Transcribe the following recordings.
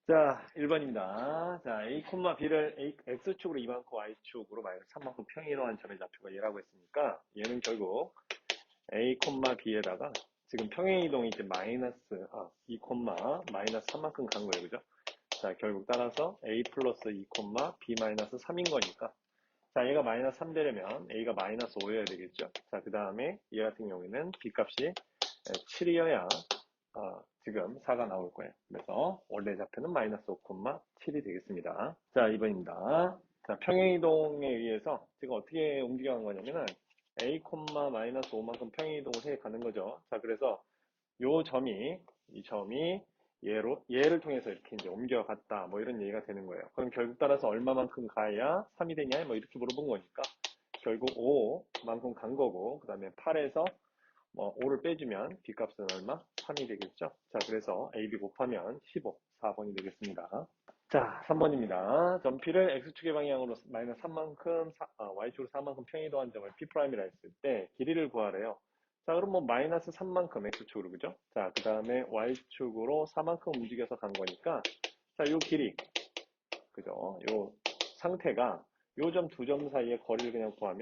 자, 1번입니다. 자, A, B를 X축으로 2만큼, Y축으로 마이너스 3만큼 평이동한 점의 좌표가 얘라고 했으니까, 얘는 결국 A, B에다가, 지금 평행이동이 이제 마이너스 3만큼 간 거예요. 그죠? 자, 결국 따라서 A 플러스 2, B 마이너스 3인 거니까, 자, 얘가 마이너스 3 되려면 A가 마이너스 5여야 되겠죠? 자, 그 다음에 얘 같은 경우에는 B 값이 7이어야 지금 4가 나올 거예요. 그래서 원래 좌표는 마이너스 5,7이 되겠습니다. 자, 2번입니다. 자, 평행이동에 의해서 지금 어떻게 움직여간 거냐면은 A, 마이너스 5만큼 평행이동을 해 가는 거죠. 자, 그래서 이 점이 얘를 통해서 이렇게 이제 옮겨갔다. 뭐 이런 얘기가 되는 거예요. 그럼 결국 따라서 얼마만큼 가야 3이 되냐? 뭐 이렇게 물어본 거니까 결국 5만큼 간 거고, 그 다음에 8에서 5를 빼주면 B값은 얼마? 3이 되겠죠? 자, 그래서 AB 곱하면 15, 4번이 되겠습니다. 자, 3번입니다. 점피를 X축의 방향으로 마이너스 3만큼, Y축으로 4만큼 평이동한 점을 P'이라 했을 때 길이를 구하래요. 자, 그럼 뭐 마이너스 3만큼 X축으로, 그죠? 자, 그 다음에 Y축으로 4만큼 움직여서 간 거니까, 자, 요 길이, 그죠? 요 상태가 요 점 두 점 사이의 거리를 그냥 구하면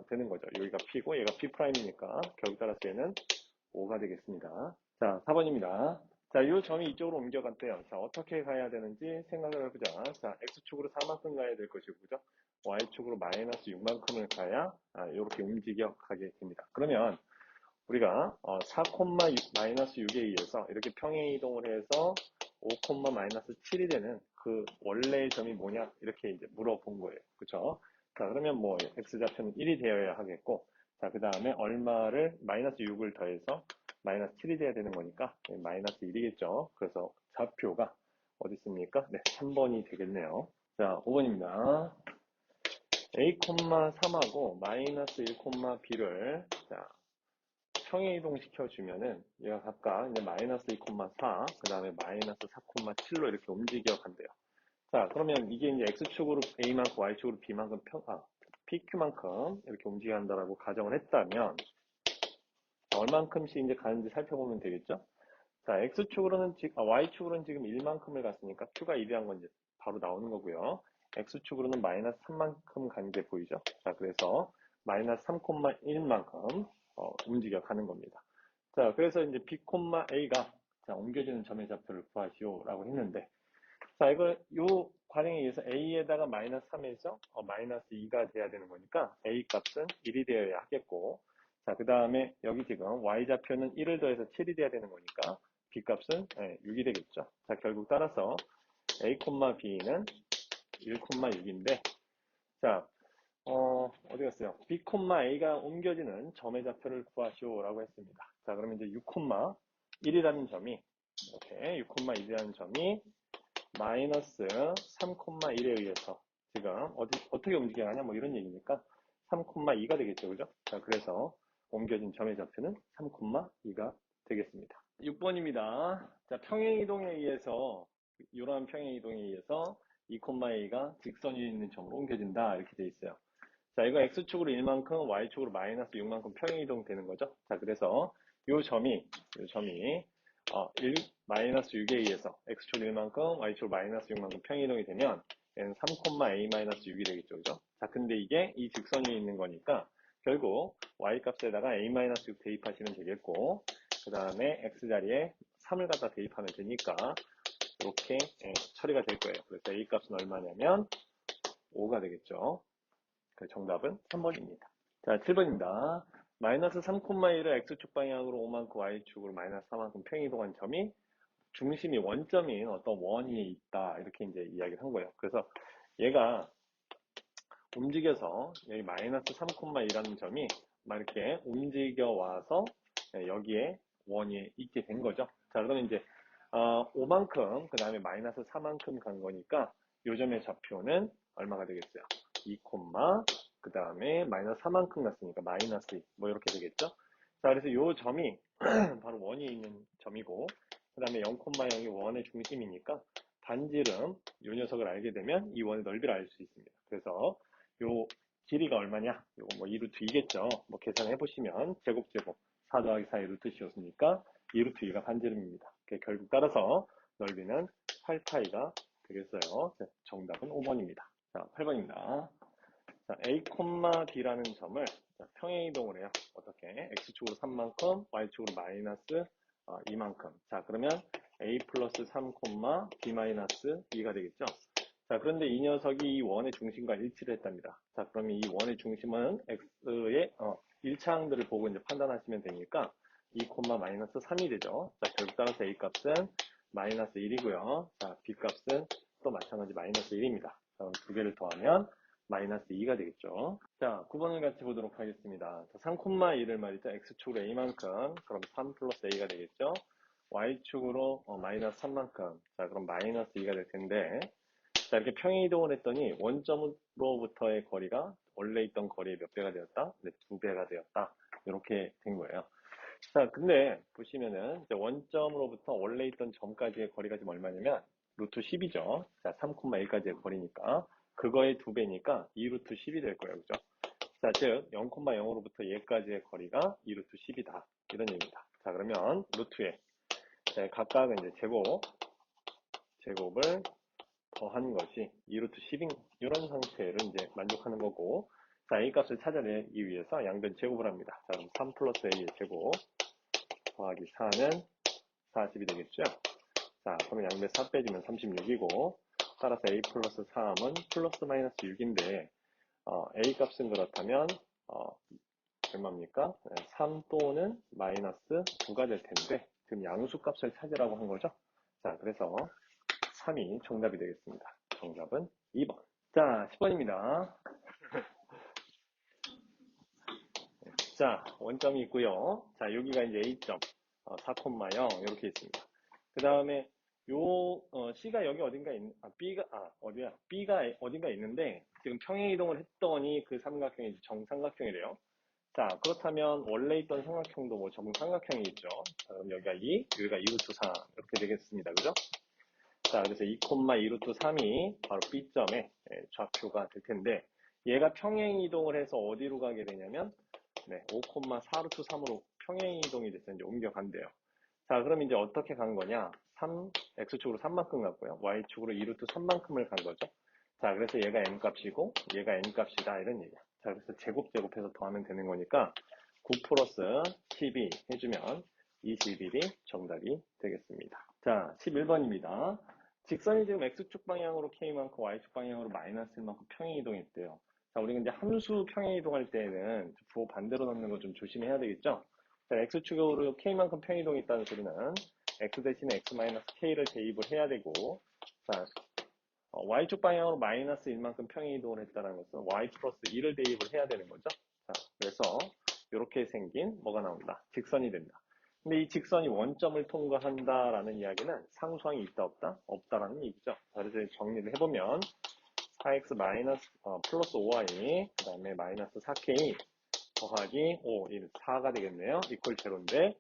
되는 거죠. 여기가 P고 얘가 P'이니까 결국 따라서 얘는 5가 되겠습니다. 자, 4번입니다. 자, 이 점이 이쪽으로 옮겨갔대요. 자, 어떻게 가야 되는지 생각을 해보자. 자, X축으로 4만큼 가야 될 것이고, 그죠? Y축으로 마이너스 6만큼을 가야, 이렇게 움직여 가게 됩니다. 그러면, 우리가, 4, 마이너스 6에 의해서 이렇게 평행 이동을 해서 5, 마이너스 7이 되는 그 원래의 점이 뭐냐? 이렇게 이제 물어본 거예요. 그쵸? 자, 그러면 뭐, X좌표는 1이 되어야 하겠고, 자, 그 다음에 얼마를, 마이너스 6을 더해서 마이너스 7이 돼야 되는 거니까, 마이너스 1이겠죠. 그래서 좌표가 어디 있습니까? 네, 3번이 되겠네요. 자, 5번입니다. A, 3하고 마이너스 1, B를, 자, 평행이동 시켜주면은 얘가 각각 이제 마이너스 2,4, 그 다음에 마이너스 4,7로 이렇게 움직여 간대요. 자, 그러면 이게 이제 X축으로 A만큼 Y축으로 B만큼 PQ만큼 이렇게 움직여 간다라고 가정을 했다면, 얼만큼씩 이제 가는지 살펴보면 되겠죠? 자, Y축으로는 지금 1만큼을 갔으니까 Q가 1이란 건 이제 바로 나오는 거고요. X축으로는 마이너스 3만큼 간 게 보이죠? 자, 그래서 마이너스 3,1만큼 움직여 가는 겁니다. 자, 그래서 이제 B, A가 자, 옮겨지는 점의 좌표를 구하시오라고 했는데, 자, 요 관행에 의해서 A에다가 마이너스 3에서 마이너스 2가 돼야 되는 거니까 A 값은 1이 되어야 하겠고, 자, 그 다음에 여기 지금 Y좌표는 1을 더해서 7이 돼야 되는 거니까 B 값은 6이 되겠죠. 자, 결국 따라서 A, B는 1,6인데, 자, 어디 갔어요? B, A가 옮겨지는 점의 좌표를 구하시오라고 했습니다. 자, 그러면 이제 6,1이라는 점이, 이렇게 6,1이라는 점이 마이너스 3,1에 의해서 지금 어떻게 움직여가냐 뭐 이런 얘기니까 3,2가 되겠죠. 그죠? 자, 그래서 옮겨진 점의 좌표는 3,2가 되겠습니다. 6번입니다. 자, 평행이동에 의해서 이러한 평행이동에 의해서 2,a가 직선 위에 있는 점으로 옮겨진다 이렇게 돼 있어요. 자, 이거 X축으로 1만큼, Y축으로 마이너스 6만큼 평행이동 되는 거죠. 자, 그래서 요 점이, 마이너스 6에 의해서 X축 1만큼, Y축 마이너스 6만큼 평행이동이 되면, 얘는 3,a 마이너스 6이 되겠죠. 그죠? 자, 근데 이게 이 직선 위에 있는 거니까, 결국, Y 값에다가 a 마이너스 6 대입하시면 되겠고, 그 다음에 X 자리에 3을 갖다 대입하면 되니까, 이렇게 처리가 될 거예요. 그래서 A 값은 얼마냐면, 5가 되겠죠. 그 정답은 3번입니다. 자, 7번입니다. 마이너스 3,1을 X축 방향으로 5만큼 Y축으로 마이너스 4만큼 평이동한 점이 중심이 원점인 어떤 원 위에 있다. 이렇게 이제 이야기를 한 거예요. 그래서 얘가 움직여서 여기 마이너스 3,1이라는 점이 막 이렇게 움직여 와서 여기에 원 위에 있게 된 거죠. 자, 그러면 이제 5만큼 그 다음에 마이너스 4만큼 간 거니까 요 점의 좌표는 얼마가 되겠어요? 2, 그 다음에 마이너스 4만큼 갔으니까 마이너스 2, 뭐 이렇게 되겠죠? 자, 그래서 요 점이 바로 원이 있는 점이고, 그 다음에 0,0이 원의 중심이니까 반지름, 요 녀석을 알게 되면 이 원의 넓이를 알 수 있습니다. 그래서 요 길이가 얼마냐? 요거 뭐 2루트 2겠죠? 뭐 계산해 보시면 제곱 4 더하기 4의 루트 씌웠으니까 2루트 2가 반지름입니다. 결국 따라서 넓이는 8파이가 되겠어요. 자, 정답은 5번입니다. 자, 8번입니다. 자, A, B라는 점을 평행이동을 해요. 어떻게? X축으로 3만큼, Y축으로 마이너스 2만큼. 자, 그러면 A 플러스 3, B 마이너스 2가 되겠죠? 자, 그런데 이 녀석이 이 원의 중심과 일치를 했답니다. 자, 그러면 이 원의 중심은 X의 일차항들을 보고 이제 판단하시면 되니까 2, 마이너스 3이 되죠. 자, 결국 따라서 A 값은 마이너스 1이고요. 자, B 값은 또 마찬가지 마이너스 1입니다. 그럼 두 개를 더하면 마이너스 2가 되겠죠. 자, 9번을 같이 보도록 하겠습니다. 자, 3,1을 말이죠. X축으로 A만큼, 그럼 3 플러스 A가 되겠죠. Y축으로 마이너스 3만큼, 자, 그럼 마이너스 2가 될 텐데, 자, 이렇게 평행이동을 했더니 원점으로부터의 거리가 원래 있던 거리의 몇 배가 되었다? 네, 2배가 되었다. 이렇게 된 거예요. 자, 근데 보시면은 이제 원점으로부터 원래 있던 점까지의 거리가 지금 얼마냐면 루트 10이죠. 자, 3,1까지의 거리니까 그거의 2배니까 2 루트 10이 될 거예요. 그죠? 자, 즉 0,0으로부터 얘까지의 거리가 2 루트 10이다. 이런 얘기입니다. 자, 그러면 루트에 각각 이제 제곱을 더한 것이 2 루트 10인 이런 상태를 이제 만족하는 거고, 자, A 값을 찾아내기 위해서 양변 제곱을 합니다. 자, 그럼 3 플러스 A의 제곱 더하기 4는 40이 되겠죠? 자, 그러면 양변 4 빼주면 36이고, 따라서 A 플러스 3은 플러스 마이너스 6인데, A 값은 그렇다면, 얼마입니까? 3 또는 마이너스 9가 될 텐데, 지금 양수 값을 찾으라고 한 거죠? 자, 그래서 3이 정답이 되겠습니다. 정답은 2번. 자, 10번입니다. 자, 원점이 있고요. 자, 여기가 이제 A점, 4,0 이렇게 있습니다. 그 다음에 C가 여기 어딘가 B가 어딘가 있는데 지금 평행이동을 했더니 그 삼각형이 정삼각형이래요. 자, 그렇다면 원래 있던 삼각형도 뭐 정삼각형이 있죠. 자, 그럼 여기가 2, 여기가 2 루트 4 이렇게 되겠습니다. 그죠? 자, 그래서 2, 2 루트 3이 바로 B점의 좌표가 될 텐데 얘가 평행이동을 해서 어디로 가게 되냐면 5, 4 루트 3으로 평행이동이 돼서 이제 옮겨간대요. 자, 그럼 이제 어떻게 간 거냐? X축으로 3만큼 갔고요. Y축으로 2 루트 3만큼을 간 거죠. 자, 그래서 얘가 M값이고 얘가 N값이다 이런 얘기야. 자, 그래서 제곱해서 더하면 되는 거니까 9 플러스 12 해주면 21이 정답이 되겠습니다. 자, 11번입니다. 직선이 지금 X축 방향으로 K만큼 Y축 방향으로 마이너스 1만큼 평행이동했대요. 자, 우리가 이제 함수 평행이동할 때는 부호 반대로 넣는 거 좀 조심해야 되겠죠? 자, X축으로 K만큼 평행이동이 있다는 소리는 X 대신에 X 마이너스 K를 대입을 해야 되고, 자, Y축 방향으로 마이너스 1만큼 평행이동을 했다는 것은 Y 플러스 1을 대입을 해야 되는 거죠. 자, 그래서 이렇게 생긴 뭐가 나온다. 직선이 된다. 근데 이 직선이 원점을 통과한다라는 이야기는 상수항이 있다 없다? 없다라는 얘기죠. 자, 그래서 정리를 해보면 4x 마이너스 플러스 5y 그 다음에 마이너스 4k 더하기 5, 1, 4가 되겠네요. 이퀄 제로인데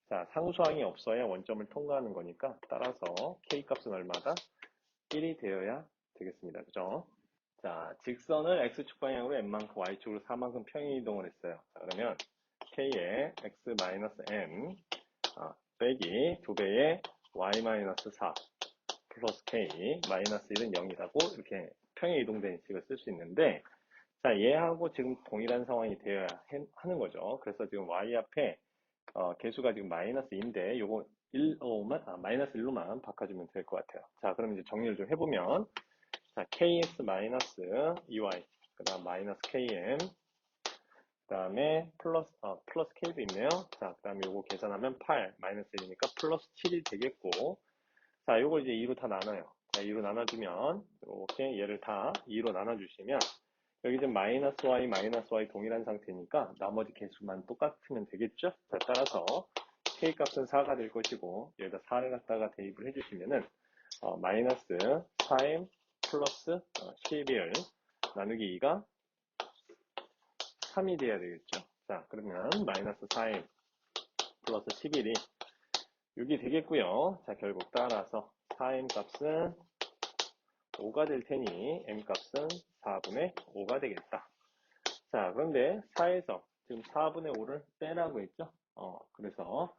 자, 상수항이 없어야 원점을 통과하는 거니까 따라서 k 값은 얼마다? 1이 되어야 되겠습니다. 그죠? 자, 직선을 x축 방향으로 n만큼 y축으로 4만큼 평행이동을 했어요. 자, 그러면 k의 x-n 빼기 2배의 y-4 플러스 k 마이너스 1은 0이라고 이렇게 평행 이동된 식을 쓸 수 있는데 자 얘하고 지금 동일한 상황이 되어야 하는 거죠. 그래서 지금 y 앞에 개수가 지금 마이너스인데 요거 1로만 마이너스 1로만 바꿔주면 될 것 같아요. 자 그럼 이제 정리를 좀 해보면 자 ks 마이너스 2y 그 다음 마이너스 km 그 다음에 플러스 k도 있네요. 자 그 다음에 요거 계산하면 8 마이너스 1이니까 플러스 7이 되겠고 자, 요걸 이제 2로 다 나눠요. 자, 2로 나눠주면, 이렇게 얘를 다 2로 나눠주시면, 여기 지금 마이너스 y 동일한 상태니까 나머지 개수만 똑같으면 되겠죠? 자, 따라서 k 값은 4가 될 것이고, 여기다 4를 갖다가 대입을 해주시면은, 마이너스 4m 플러스 11 나누기 2가 3이 돼야 되겠죠? 자, 그러면 마이너스 4m 플러스 11이 6이 되겠고요. 자, 결국 따라서 4m 값은 5가 될 테니 m 값은 4분의 5가 되겠다. 자, 그런데 4에서 지금 4분의 5를 빼라고 했죠? 그래서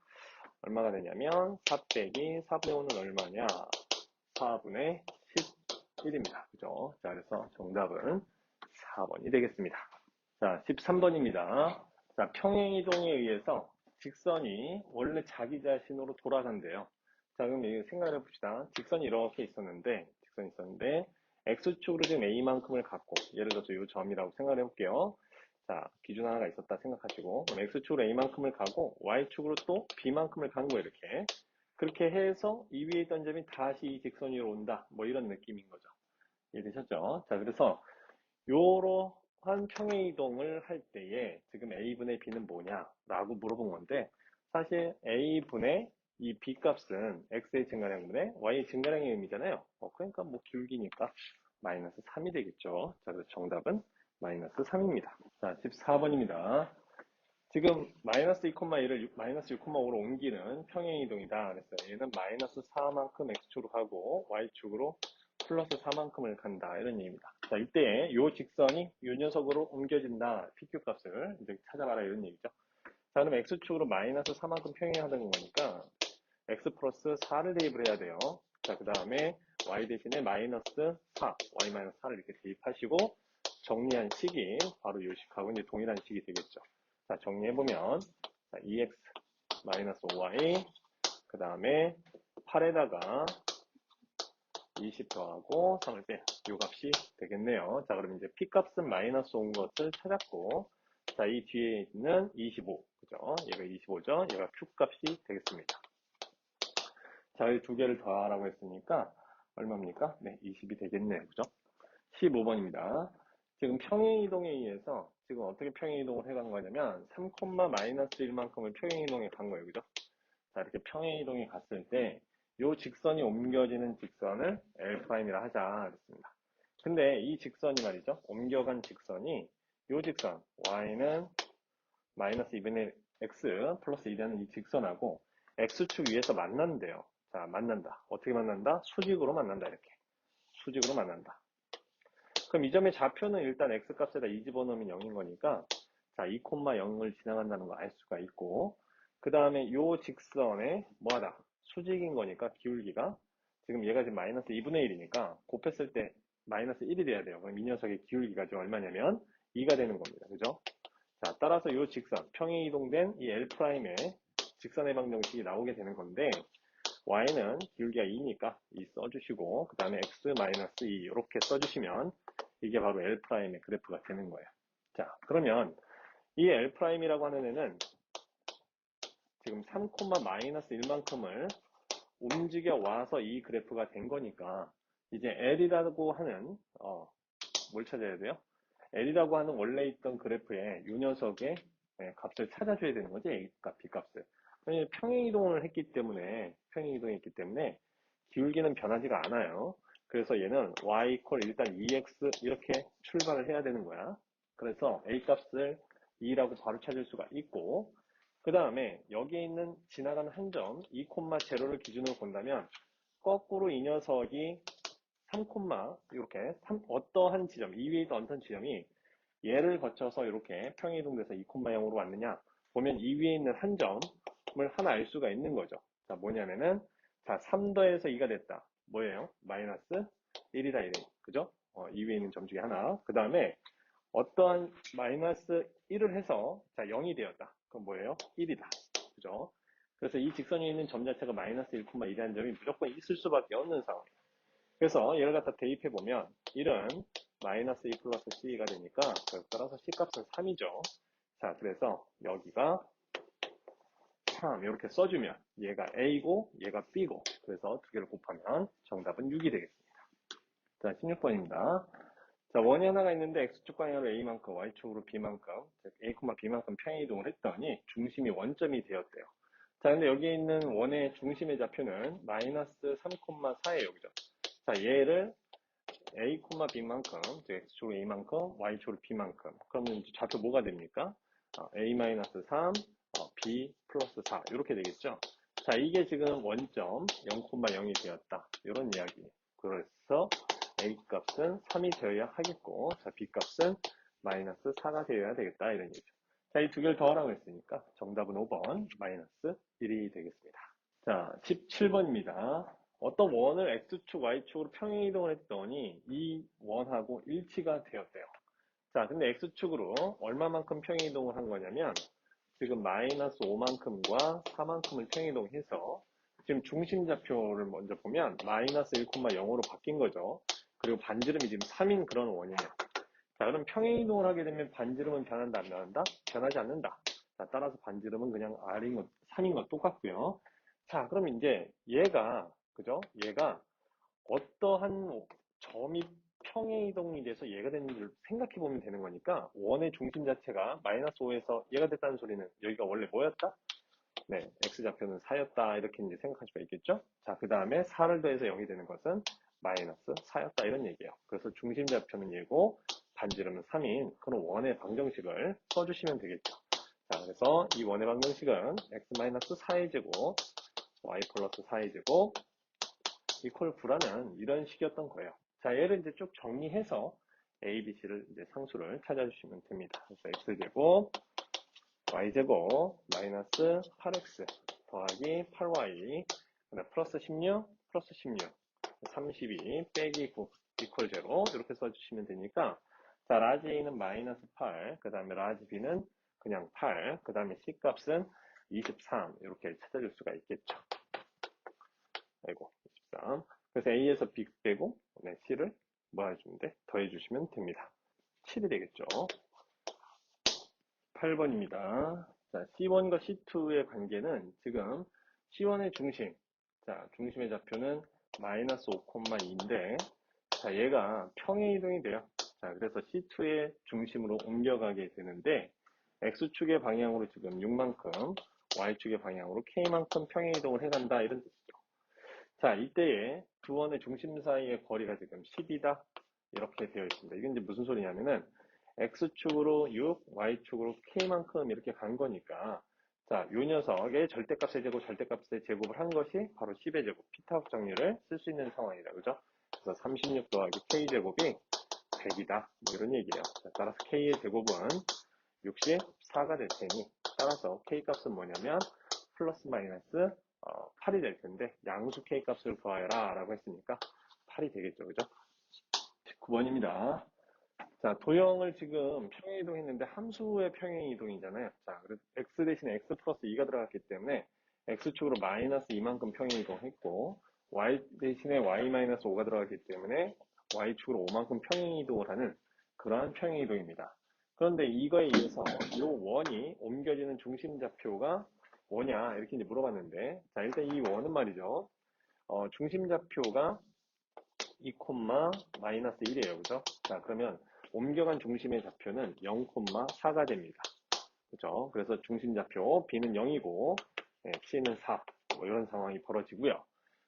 얼마가 되냐면 4 빼기 4분의 5는 얼마냐? 4분의 11입니다. 그죠? 자, 그래서 정답은 4번이 되겠습니다. 자, 13번입니다. 자, 평행이동에 의해서 직선이 원래 자기 자신으로 돌아간대요. 자, 그럼 이거 생각을 해봅시다. 직선이 이렇게 있었는데, X축으로 지금 A만큼을 갖고, 예를 들어서 이 점이라고 생각을 해볼게요. 자, 기준 하나가 있었다 생각하시고, 그럼 X축으로 A만큼을 가고, Y축으로 또 B만큼을 간 거예요, 이렇게. 그렇게 해서 이 위에 있던 점이 다시 이 직선 위로 온다. 뭐 이런 느낌인 거죠. 이해되셨죠? 자, 그래서 요러한 평행이동을 할 때에 지금 A분의 B는 뭐냐라고 물어본 건데 사실 A분의 이 B 값은 X의 증가량분의 Y의 증가량의 의미잖아요. 그러니까 뭐 기울기니까 마이너스 3이 되겠죠. 자, 그래서 정답은 마이너스 3입니다. 자, 14번입니다. 지금 마이너스 2,1을 마이너스 6,5로 옮기는 평행이동이다. 그래서 얘는 마이너스 4만큼 X축으로 가고 Y축으로 플러스 4만큼을 간다. 이런 얘기입니다. 자, 이때 이 직선이 이 녀석으로 옮겨진다. PQ 값을 이제 찾아봐라. 이런 얘기죠. 자, 그럼 X축으로 마이너스 4만큼 평행하는 거니까 X 플러스 4를 대입을 해야 돼요. 자, 그 다음에 Y 대신에 마이너스 4, Y 마이너스 4를 이렇게 대입하시고 정리한 식이 바로 이 식하고 이제 동일한 식이 되겠죠. 자, 정리해보면 2x 마이너스 5y 그 다음에 8에다가 20 더하고 3을 빼. 이 값이 되겠네요. 자, 그럼 이제 P값은 마이너스 온 것을 찾았고, 자, 이 뒤에 있는 25. 그죠? 얘가 25죠? 얘가 Q값이 되겠습니다. 자, 이 두 개를 더하라고 했으니까, 얼마입니까? 네, 20이 되겠네요. 그죠? 15번입니다. 지금 평행이동에 의해서, 지금 어떻게 평행이동을 해간 거냐면, 3, 마이너스 1만큼을 평행이동에 간 거예요. 그죠? 자, 이렇게 평행이동에 갔을 때, 요 직선이 옮겨지는 직선을 L'이라 하자 그랬습니다. 근데 이 직선이 말이죠. 옮겨간 직선이 요 직선 Y는 마이너스 2분의 X 플러스 1이라는 이 직선하고 X축 위에서 만난대요. 자, 만난다. 어떻게 만난다? 수직으로 만난다. 이렇게. 수직으로 만난다. 그럼 이 점의 좌표는 일단 X값에다 2 집어넣으면 0인 거니까 자, 2,0을 지나간다는 거 알 수가 있고 그 다음에 요 직선에 뭐하다? 수직인 거니까 기울기가 지금 얘가 지금 마이너스 2분의 1이니까 곱했을 때 마이너스 1이 돼야 돼요. 그럼 이 녀석의 기울기가 지금 얼마냐면 2가 되는 겁니다. 그죠? 자, 따라서 요 직선, 평행 이동된 이 L'의 직선 해방 정식이 나오게 되는 건데 Y는 기울기가 2니까 2 써주시고 그 다음에 X 마이너스 2 이렇게 써주시면 이게 바로 L'의 그래프가 되는 거예요. 자, 그러면 이 L'이라고 하는 애는 지금 3, 마이너스 1만큼을 움직여 와서 이 그래프가 된 거니까 이제 L이라고 하는 뭘 찾아야 돼요? L이라고 하는 원래 있던 그래프의 이 녀석의 값을 찾아줘야 되는 거지. A값, B값을. 평행이동을 했기 때문에 기울기는 변하지가 않아요. 그래서 얘는 y 이퀄 일단 2x 이렇게 출발을 해야 되는 거야. 그래서 A값을 2라고 바로 찾을 수가 있고 그 다음에 여기에 있는 지나가는 한 점 2,0를 기준으로 본다면 거꾸로 이 녀석이 3, 이렇게 어떠한 지점, 이 위에 있던 어떤 지점이 얘를 거쳐서 이렇게 평행이동돼서 2,0으로 왔느냐 보면 이 위에 있는 한 점을 하나 알 수가 있는 거죠. 자, 뭐냐면은 자, 3 더해서 2가 됐다. 뭐예요? 마이너스 1이다 이래. 그죠? 이 위에 있는 점 중에 하나. 그 다음에 어떠한 마이너스 1을 해서 자 0이 되었다. 그럼 뭐예요? 1이다. 그죠? 그래서 이 직선 위에 있는 점 자체가 마이너스 1,1이라는 점이 무조건 있을 수밖에 없는 상황이에요. 그래서 얘를 갖다 대입해 보면 1은 마이너스 2 플러스 C가 되니까 따라서 C값은 3이죠. 자, 그래서 여기가 3 이렇게 써주면 얘가 A고 얘가 B고 그래서 두 개를 곱하면 정답은 6이 되겠습니다. 자, 16번입니다. 자, 원이 하나가 있는데 X축 방향으로 A만큼, Y축으로 B만큼, 즉 A, B만큼 평행이동을 했더니 중심이 원점이 되었대요. 자, 근데 여기에 있는 원의 중심의 좌표는 마이너스 3,4예요. 그죠? 자, 얘를 A, B만큼, 즉 X축으로 A만큼, Y축으로 B만큼. 그러면 좌표 뭐가 됩니까? A-3, B 플러스 4. 이렇게 되겠죠? 자, 이게 지금 원점 0,0이 되었다. 이런 이야기예요. 그래서 A 값은 3이 되어야 하겠고, 자, B 값은 마이너스 4가 되어야 되겠다. 이런 얘기죠. 자, 이 두 개를 더하라고 했으니까 정답은 5번, 마이너스 1이 되겠습니다. 자, 17번입니다. 어떤 원을 X축, Y축으로 평행이동을 했더니 이 원하고 일치가 되었대요. 자, 근데 X축으로 얼마만큼 평행이동을 한 거냐면 지금 마이너스 5만큼과 4만큼을 평행이동해서 지금 중심좌표를 먼저 보면 마이너스 1,0으로 바뀐 거죠. 그리고 반지름이 지금 3인 그런 원이에요. 자, 그럼 평행이동을 하게 되면 반지름은 변한다, 안 변한다? 변하지 않는다. 자, 따라서 반지름은 그냥 R인 것, 3인 것 똑같고요. 자, 그럼 이제 얘가, 그죠? 얘가 어떠한 점이 평행이동이 돼서 얘가 됐는지를 생각해 보면 되는 거니까 원의 중심 자체가 마이너스 5에서 얘가 됐다는 소리는 여기가 원래 뭐였다? 네, x좌표는 4였다 이렇게 이제 생각할 수가 있겠죠? 자, 그 다음에 4를 더해서 0이 되는 것은 마이너스 4였다 이런 얘기예요. 그래서 중심 좌표는 얘고 반지름은 3인 그런 원의 방정식을 써주시면 되겠죠. 자, 그래서 이 원의 방정식은 x-4의 제곱 y 플러스 4의 제곱 이퀄 9라는 이런 식이었던 거예요. 자, 얘를 이제 쭉 정리해서 a, b, c를 이제 상수를 찾아주시면 됩니다. 그래서 x제곱 y제곱 마이너스 8x 더하기 8y 플러스 16 플러스 16 32 빼기 9 이퀄 0 이렇게 써주시면 되니까 자 라지 a는 마이너스 8 그 다음에 라지 b는 그냥 8 그 다음에 c 값은 23 이렇게 찾아줄 수가 있겠죠. 아이고 23 그래서 a에서 b 빼고 네, c를 뭐 해주면 돼? 더해주시면 됩니다. 7이 되겠죠. 8번입니다. 자, C1과 C2의 관계는 지금 C1의 중심, 자, 중심의 좌표는 마이너스 5,2인데, 자, 얘가 평행이동이 돼요. 자, 그래서 C2의 중심으로 옮겨가게 되는데, X축의 방향으로 지금 6만큼, Y축의 방향으로 K만큼 평행이동을 해간다, 이런 뜻이죠. 자, 이때에 두 원의 중심 사이의 거리가 지금 10이다. 이렇게 되어 있습니다. 이게 이제 무슨 소리냐면은 X축으로 6, Y축으로 K만큼 이렇게 간 거니까 자, 요 녀석의 절대값의 제곱, 절대값의 제곱을 한 것이 바로 10의 제곱, 피타고 정리를 쓸 수 있는 상황이다. 그죠? 그래서 36 더하기 K제곱이 100이다. 뭐 이런 얘기예요. 자, 따라서 K의 제곱은 64가 될 테니 따라서 K값은 뭐냐면 플러스 마이너스 8이 될 텐데 양수 K값을 구하여라 라고 했으니까 8이 되겠죠. 그죠? 19번입니다. 자, 도형을 지금 평행이동 했는데 함수의 평행이동이잖아요. 자, 그래서 x 대신에 x 플러스 2가 들어갔기 때문에 x축으로 마이너스 2만큼 평행이동했고 y 대신에 y 마이너스 5가 들어갔기 때문에 y축으로 5만큼 평행이동을 하는 그러한 평행이동입니다. 그런데 이거에 의해서 이 원이 옮겨지는 중심좌표가 뭐냐 이렇게 이제 물어봤는데 자, 일단 이 원은 말이죠. 중심좌표가 2, 마이너스 1이에요. 그죠? 자, 그러면 옮겨간 중심의 좌표는 0,4가 됩니다. 그죠? 그래서 중심좌표 B는 0이고 C는 4. 뭐 이런 상황이 벌어지고요.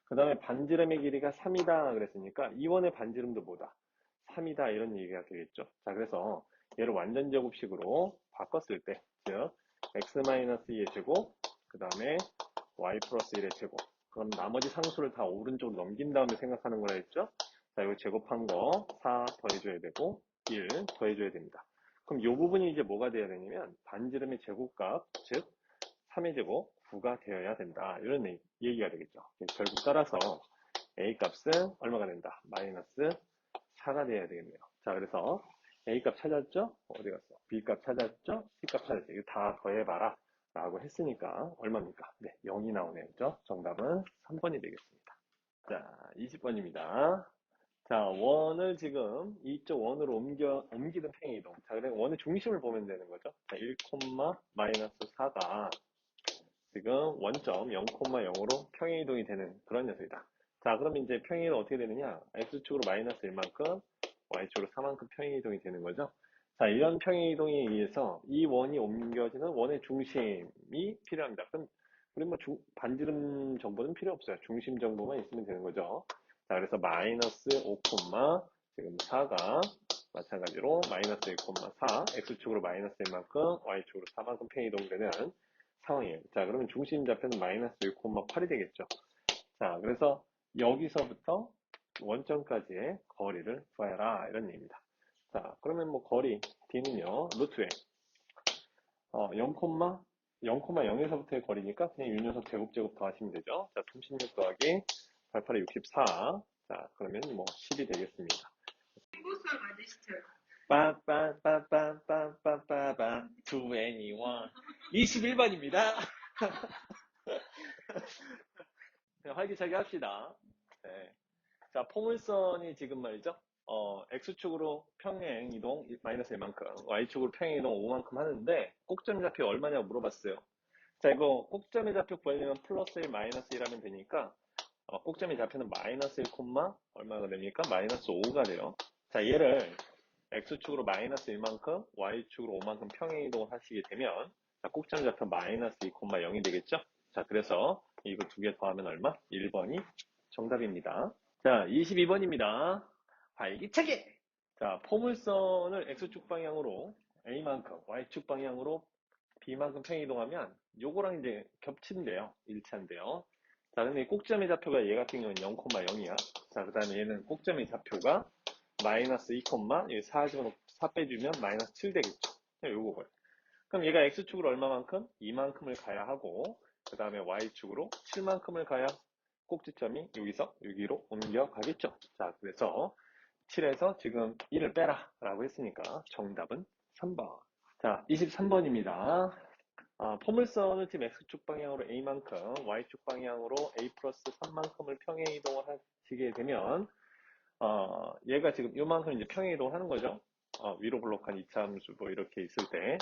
그 다음에 반지름의 길이가 3이다 그랬으니까 이원의 반지름도 뭐다? 3이다 이런 얘기가 되겠죠. 자, 그래서 얘를 완전 제곱식으로 바꿨을 때, 즉 x-2의 제곱, 그 다음에 y 플러스 1의 제곱. 그럼 나머지 상수를 다 오른쪽으로 넘긴 다음에 생각하는 거라 했죠? 자, 이거 제곱한 거 4 더해줘야 되고 1 더해줘야 됩니다. 그럼 이 부분이 이제 뭐가 되어야 되냐면 반지름의 제곱값, 즉 3의 제곱 9가 되어야 된다. 이런 얘기가 되겠죠. 결국 따라서 A 값은 얼마가 된다? 마이너스 4가 돼야 되겠네요. 자, 그래서 A 값 찾았죠? 어디 갔어? B 값 찾았죠? C 값 찾았죠? 이거 다 더해봐라. 라고 했으니까 얼마입니까? 네, 0이 나오네요. 그죠? 정답은 3번이 되겠습니다. 자, 20번입니다. 자, 원을 지금 이쪽 원으로 옮기는 평행이동. 자, 그래 원의 중심을 보면 되는 거죠. 자, 1, 마이너스 4가 지금 원점 0,0으로 평행이동이 되는 그런 녀석이다. 자, 그럼 이제 평행이동 어떻게 되느냐? X축으로 마이너스 1만큼, Y축으로 4만큼 평행이동이 되는 거죠. 자, 이런 평행이동에 의해서 이 원이 옮겨지는 원의 중심이 필요합니다. 그럼 우리 뭐 반지름 정보는 필요 없어요. 중심 정보만 있으면 되는 거죠. 자, 그래서 마이너스 5, 지금 4가 마찬가지로 마이너스 1,4, X축으로 마이너스 1만큼, Y축으로 4만큼 평행이동되는 상황이에요. 자, 그러면 중심 좌표는 마이너스 1,8이 되겠죠. 자, 그래서 여기서부터 원점까지의 거리를 구해라 이런 얘기입니다. 자, 그러면 뭐 거리 D는요, 루트에 0,0에서부터의 거리니까 그냥 이 녀석 제곱 더 하시면 되죠. 자, 36 더하기 88에 64. 자, 그러면 뭐 10이 되겠습니다. 행복수학 맞으시죠? 빰빰빰빰빰빰빰빰 21 21번입니다. 활기차게 합시다. 네. 자, 포물선이 지금 말이죠. X축으로 평행 이동 마이너스 1만큼, Y축으로 평행 이동 5만큼 하는데, 꼭점의 좌표 얼마냐고 물어봤어요. 자, 이거 꼭점의 좌표 구하려면 플러스 1, 마이너스 1 하면 되니까, 꼭점의 좌표는 마이너스 1, 얼마가 됩니까? 마이너스 5가 돼요. 자, 얘를 X축으로 마이너스 1만큼, Y축으로 5만큼 평행 이동을 하시게 되면, 자, 꼭점 좌표 마이너스 2, 0이 되겠죠? 자, 그래서 이거 두 개 더하면 얼마? 1번이 정답입니다. 자, 22번입니다. 활기차게! 자, 포물선을 X축 방향으로 A만큼, Y축 방향으로 B만큼 평행이동하면 요거랑 이제 겹친대요. 일치한대요. 자, 근데 꼭점의 좌표가 얘 같은 경우는 0,0이야. 자, 그 다음에 얘는 꼭점의 좌표가 마이너스 2, 4 집어넣고 4 빼주면 마이너스 7 되겠죠. 요거고요. 그럼 얘가 X축으로 얼마만큼? 2만큼을 가야 하고, 그 다음에 Y축으로 7만큼을 가야 꼭지점이 여기서 여기로 옮겨가겠죠. 자, 그래서 7에서 지금 1을 빼라 라고 했으니까 정답은 3번. 자, 23번입니다. 포물선을 지금 X축 방향으로 A만큼, Y축 방향으로 A 플러스 3만큼을 평행 이동을 하시게 되면, 얘가 지금 요만큼 이제 평행 이동을 하는 거죠. 위로 블록한 이차함수 뭐 이렇게 있을 때.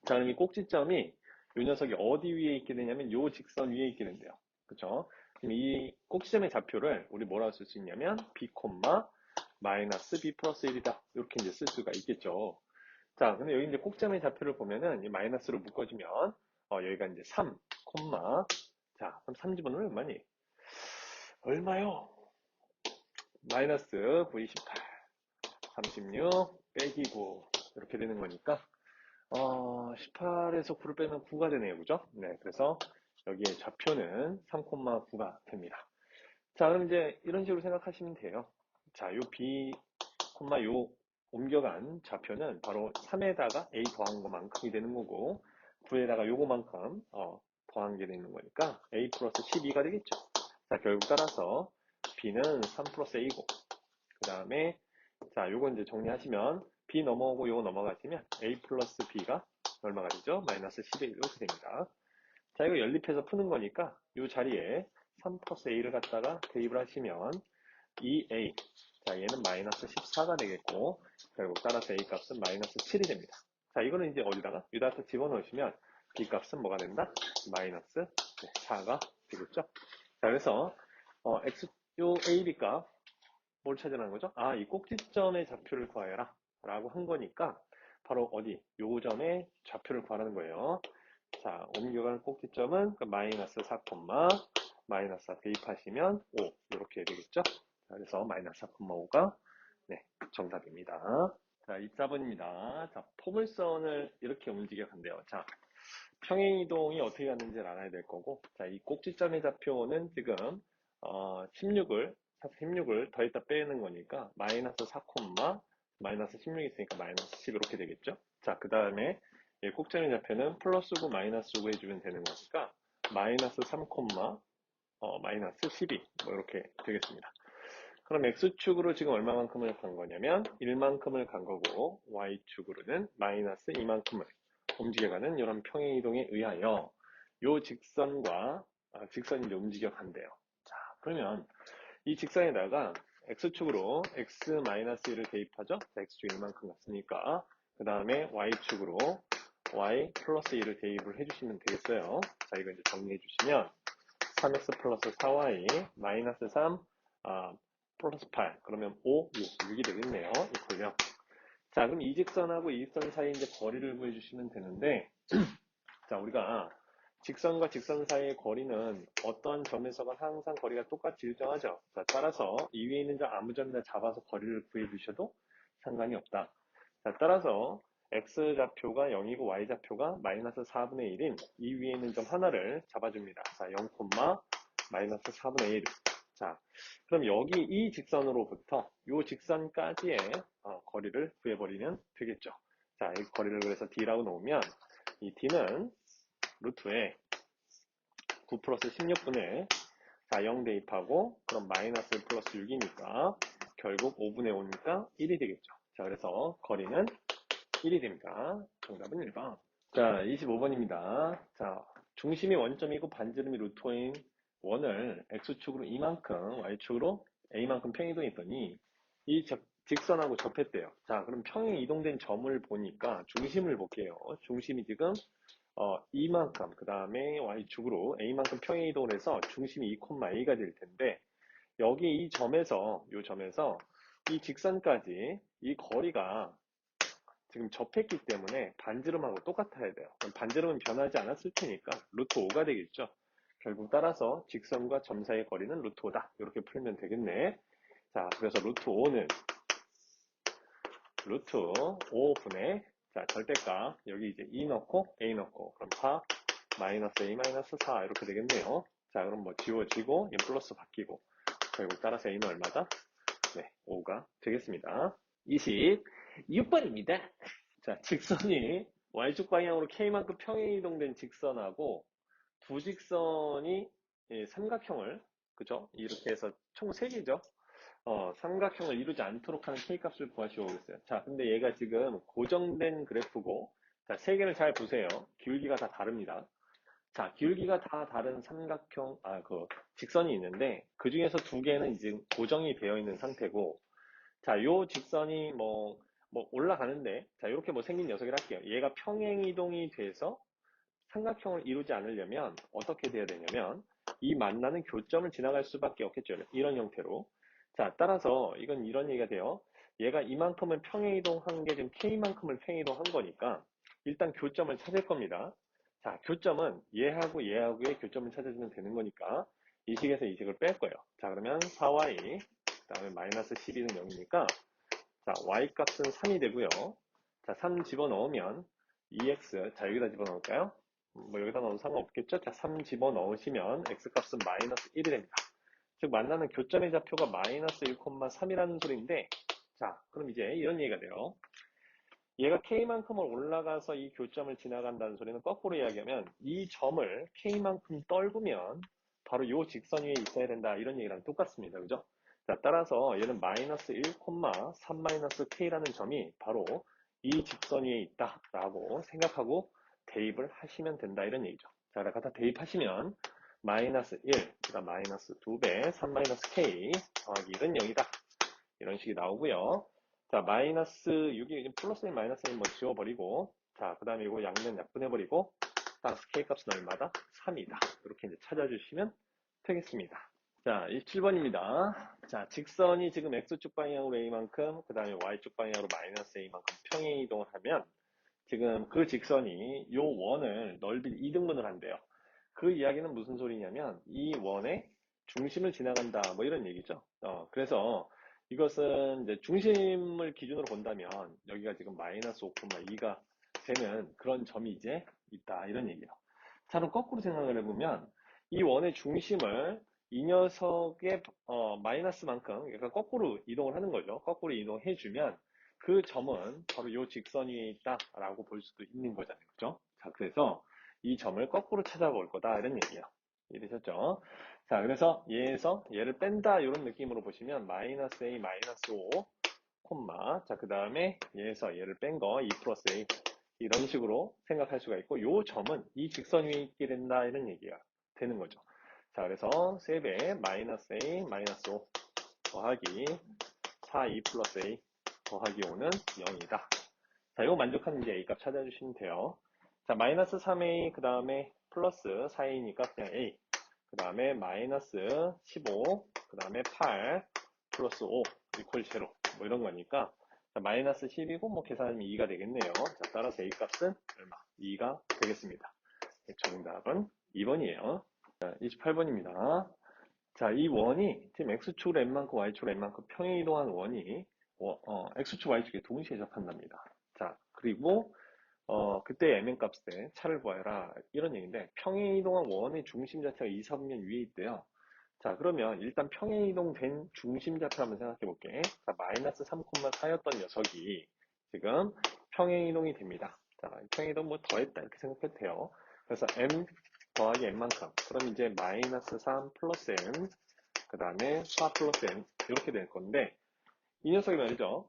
자, 그럼 이 꼭지점이 요 녀석이 어디 위에 있게 되냐면 요 직선 위에 있게 된대요. 그쵸? 그럼 이 꼭지점의 좌표를 우리 뭐라고 쓸 수 있냐면 B, 마이너스 B 플러스 1이다. 이렇게 이제 쓸 수가 있겠죠. 자, 근데 여기 이제 꼭지점의 좌표를 보면은 이 마이너스로 묶어주면 여기가 이제 3, 자, 그럼 3 집어넣으면 얼마니? 얼마요? 마이너스 9, 28, 36, 빼기 9 이렇게 되는 거니까 18에서 9를 빼면 9가 되네요. 그죠? 네, 그래서 여기에 좌표는 3,9가 됩니다. 자, 그럼 이제 이런 식으로 생각하시면 돼요. 자, 요 B, 요 옮겨간 좌표는 바로 3에다가 A 더한 것만큼이 되는 거고 9에다가 요거만큼 더한 게 되는 거니까 A 플러스 12가 되겠죠. 자, 결국 따라서 B는 3 플러스 A고 그 다음에 자, 요거 이제 정리하시면 B 넘어오고 요거 넘어가시면 A 플러스 B가 얼마가 되죠? 마이너스 11 이렇게 됩니다. 자, 이거 연립해서 푸는 거니까 요 자리에 3 플러스 A를 갖다가 대입을 하시면 2A. 자, 얘는 마이너스 14가 되겠고, 결국 따라서 A 값은 마이너스 7이 됩니다. 자, 이거는 이제 어디다가? 여기다가 집어넣으시면 B 값은 뭐가 된다? 마이너스 4가 되겠죠? 자, 그래서, 요 A, B 값, 뭘 찾으라는 거죠? 이 꼭지점의 좌표를 구하여라. 라고 한 거니까, 바로 어디? 요 점의 좌표를 구하라는 거예요. 자, 옮겨가는 꼭지점은 마이너스 4, 마이너스 4 대입하시면 5 이렇게 되겠죠? 자, 그래서 마이너스 4,5가 네, 정답입니다. 자, 24번입니다. 자, 포물선을 이렇게 움직여 간대요. 자, 평행이동이 어떻게 가는지를 알아야 될 거고, 자, 이 꼭지점의 좌표는 지금 16을 더했다 빼는 거니까 마이너스 4, 마이너스 16이 있으니까 마이너스 10 이렇게 되겠죠? 자, 그 다음에 꼭점의 좌표는 플러스고 마이너스고 해주면 되는 거니까 마이너스 3, 마이너스 12 뭐 이렇게 되겠습니다. 그럼 X축으로 지금 얼마만큼을 간 거냐면 1만큼을 간 거고 Y축으로는 마이너스 2만큼을 움직여가는 이런 평행이동에 의하여 요 직선과 직선이 이제 움직여 간대요. 자, 그러면 이 직선에다가 X축으로 X-1을 대입하죠. 자, X축 1만큼 갔으니까 그 다음에 Y축으로 Y 플러스 1을 대입을 해주시면 되겠어요. 자, 이거 이제 정리해 주시면 3x 플러스 4y 마이너스 3 플러스 8 그러면 5, 6이 되겠네요. 이걸요. 자, 그럼 이 직선하고 이 직선 사이에 이제 거리를 구해주시면 되는데 자, 우리가 직선과 직선 사이의 거리는 어떤 점에서건 항상 거리가 똑같이 일정하죠. 자, 따라서 이 위에 있는 점 아무 점이나 잡아서 거리를 구해주셔도 상관이 없다. 자, 따라서 x좌표가 0이고 y좌표가 마이너스 4분의 1인 이 위에 있는 점 하나를 잡아줍니다. 자, 0, 마이너스 4분의 1. 자, 그럼 여기 이 직선으로부터 이 직선까지의 거리를 구해버리면 되겠죠. 자, 이 거리를 그래서 d라고 놓으면 이 d는 루트에 9 플러스 16분의 자, 0 대입하고, 그럼 마이너스 플러스 6이니까, 결국 5분의 5니까 1이 되겠죠. 자, 그래서 거리는 1이 됩니다. 정답은 1번. 자, 25번입니다. 자, 중심이 원점이고 반지름이 루트인 원을 x축으로 이만큼, y축으로 a만큼 평이동했더니 이 직선하고 접했대요. 자, 그럼 평행 이동된 점을 보니까 중심을 볼게요. 중심이 지금 이만큼, 그 다음에 y축으로 a만큼 평행 이동을 해서 중심이 2,a가 될 텐데 여기 이 점에서 이 직선까지 이 거리가 지금 접했기 때문에 반지름하고 똑같아야 돼요. 그럼 반지름은 변하지 않았을 테니까 루트 5가 되겠죠. 결국 따라서 직선과 점 사이의 거리는 루트 5다. 이렇게 풀면 되겠네. 자, 그래서 루트 5는 루트 5분의 자, 절대값 여기 이제 2 넣고 a 넣고 그럼 4 마이너스 a 마이너스 4 이렇게 되겠네요. 자, 그럼 뭐 지워지고 얘 플러스 바뀌고 결국 따라서 a는 얼마다? 네, 5가 되겠습니다. 26번입니다. 자, 직선이 y축 방향으로 k만큼 평행 이동된 직선하고 두 직선이 삼각형을 그죠? 이렇게 해서 총 3개죠. 삼각형을 이루지 않도록 하는 k값을 구하시오 그랬어요. 자, 근데 얘가 지금 고정된 그래프고 자, 3개를 잘 보세요. 기울기가 다 다릅니다. 자, 기울기가 다 다른 삼각형, 직선이 있는데 그 중에서 2개는 이제 고정이 되어 있는 상태고 자, 요 직선이 올라가는데, 자, 이렇게 생긴 녀석이라 할게요. 얘가 평행이동이 돼서 삼각형을 이루지 않으려면 어떻게 돼야 되냐면, 이 만나는 교점을 지나갈 수밖에 없겠죠. 이런 형태로. 자, 따라서 이건 이런 얘기가 돼요. 얘가 이만큼을 평행이동한 게 지금 K만큼을 평행이동한 거니까, 일단 교점을 찾을 겁니다. 자, 교점은 얘하고의 교점을 찾아주면 되는 거니까, 이 식에서 이 식을 뺄 거예요. 자, 그러면 4y, 그 다음에 마이너스 12는 0이니까, 자, y 값은 3이 되고요. 자, 3 집어넣으면 2x, 자, 여기다 집어넣을까요? 여기다 넣어도 상관없겠죠? 자, 3 집어넣으시면 x 값은 마이너스 1이 됩니다. 즉, 만나는 교점의 좌표가 마이너스 1,3이라는 소리인데, 자, 그럼 이제 이런 얘기가 돼요. 얘가 K만큼을 올라가서 이 교점을 지나간다는 소리는 거꾸로 이야기하면 이 점을 K만큼 떨구면 바로 이 직선 위에 있어야 된다 이런 얘기랑 똑같습니다. 그죠? 자, 따라서 얘는 마이너스 1,3 마이너스 K라는 점이 바로 이 직선 위에 있다라고 생각하고 대입을 하시면 된다 이런 얘기죠. 자, 갖다 대입하시면 마이너스 1, 그다음 마이너스 2배, 3 마이너스 K 더하기 1은 0이다. 이런 식이 나오고요. 자, 마이너스 6이 플러스 1 마이너스 1 지워버리고 자, 그 다음에 이거 양면 약분해버리고 따라서 K값은 얼마다? 3이다. 이렇게 이제 찾아주시면 되겠습니다. 자, 27번입니다. 자, 직선이 지금 X축 방향으로 A만큼 그 다음에 Y축 방향으로 마이너스 A만큼 평행 이동을 하면 지금 그 직선이 요 원을 넓이 2등분을 한대요. 그 이야기는 무슨 소리냐면 이 원의 중심을 지나간다 이런 얘기죠. 그래서 이것은 이제 중심을 기준으로 본다면 여기가 지금 마이너스 5,2가 되는 그런 점이 이제 있다 이런 얘기예요. 자, 그럼 거꾸로 생각을 해보면 이 원의 중심을 이 녀석의 마이너스만큼 그러니까 거꾸로 이동을 하는 거죠. 거꾸로 이동해주면 그 점은 바로 이 직선 위에 있다라고 볼 수도 있는 거잖아요. 그죠? 자, 그래서 이 점을 거꾸로 찾아볼 거다 이런 얘기예요. 이해되셨죠? 자, 그래서 얘에서 얘를 뺀다 이런 느낌으로 보시면 마이너스 a 마이너스 5 콤마 자, 그 다음에 얘에서 얘를 뺀 거 2 플러스 a 이런 식으로 생각할 수가 있고 요 점은 이 직선 위에 있게 된다 이런 얘기가 되는 거죠. 자, 그래서 3배 마이너스 a 마이너스 5 더하기 4 2 플러스 a 더하기 5는 0이다. 자, 이거 만족하는 이제 a 값 찾아주시면 돼요. 자, 마이너스 3a 그 다음에 플러스 4a니까 그냥 a 그 다음에 마이너스 15 그 다음에 8 플러스 5 이퀄 제로 이런 거니까 자, 마이너스 10이고 계산하면 2가 되겠네요. 자, 따라서 a 값은 얼마? 2가 되겠습니다. 정답은 2번이에요. 자, 28번입니다. 자, 이 원이 지금 x축으로 n만큼 y축으로 n만큼 평행 이동한 원이 x축 y축에 동시에 접한답니다. 자, 그리고 그때 mn 값에 차를 구하라 이런 얘기인데 평행 이동한 원의 중심 자체가 2, 4분면 위에 있대요. 자, 그러면 일단 평행 이동된 중심 자체 한번 생각해 볼게. 자, 마이너스 3,4였던 녀석이 지금 평행 이동이 됩니다. 자, 평행 이동 더했다 이렇게 생각해도 돼요. 그래서 m 더하기 n만큼. 그럼 이제 마이너스 3 플러스 n, 그 다음에 4 플러스 n, 이렇게 될 건데, 이 녀석이 말이죠.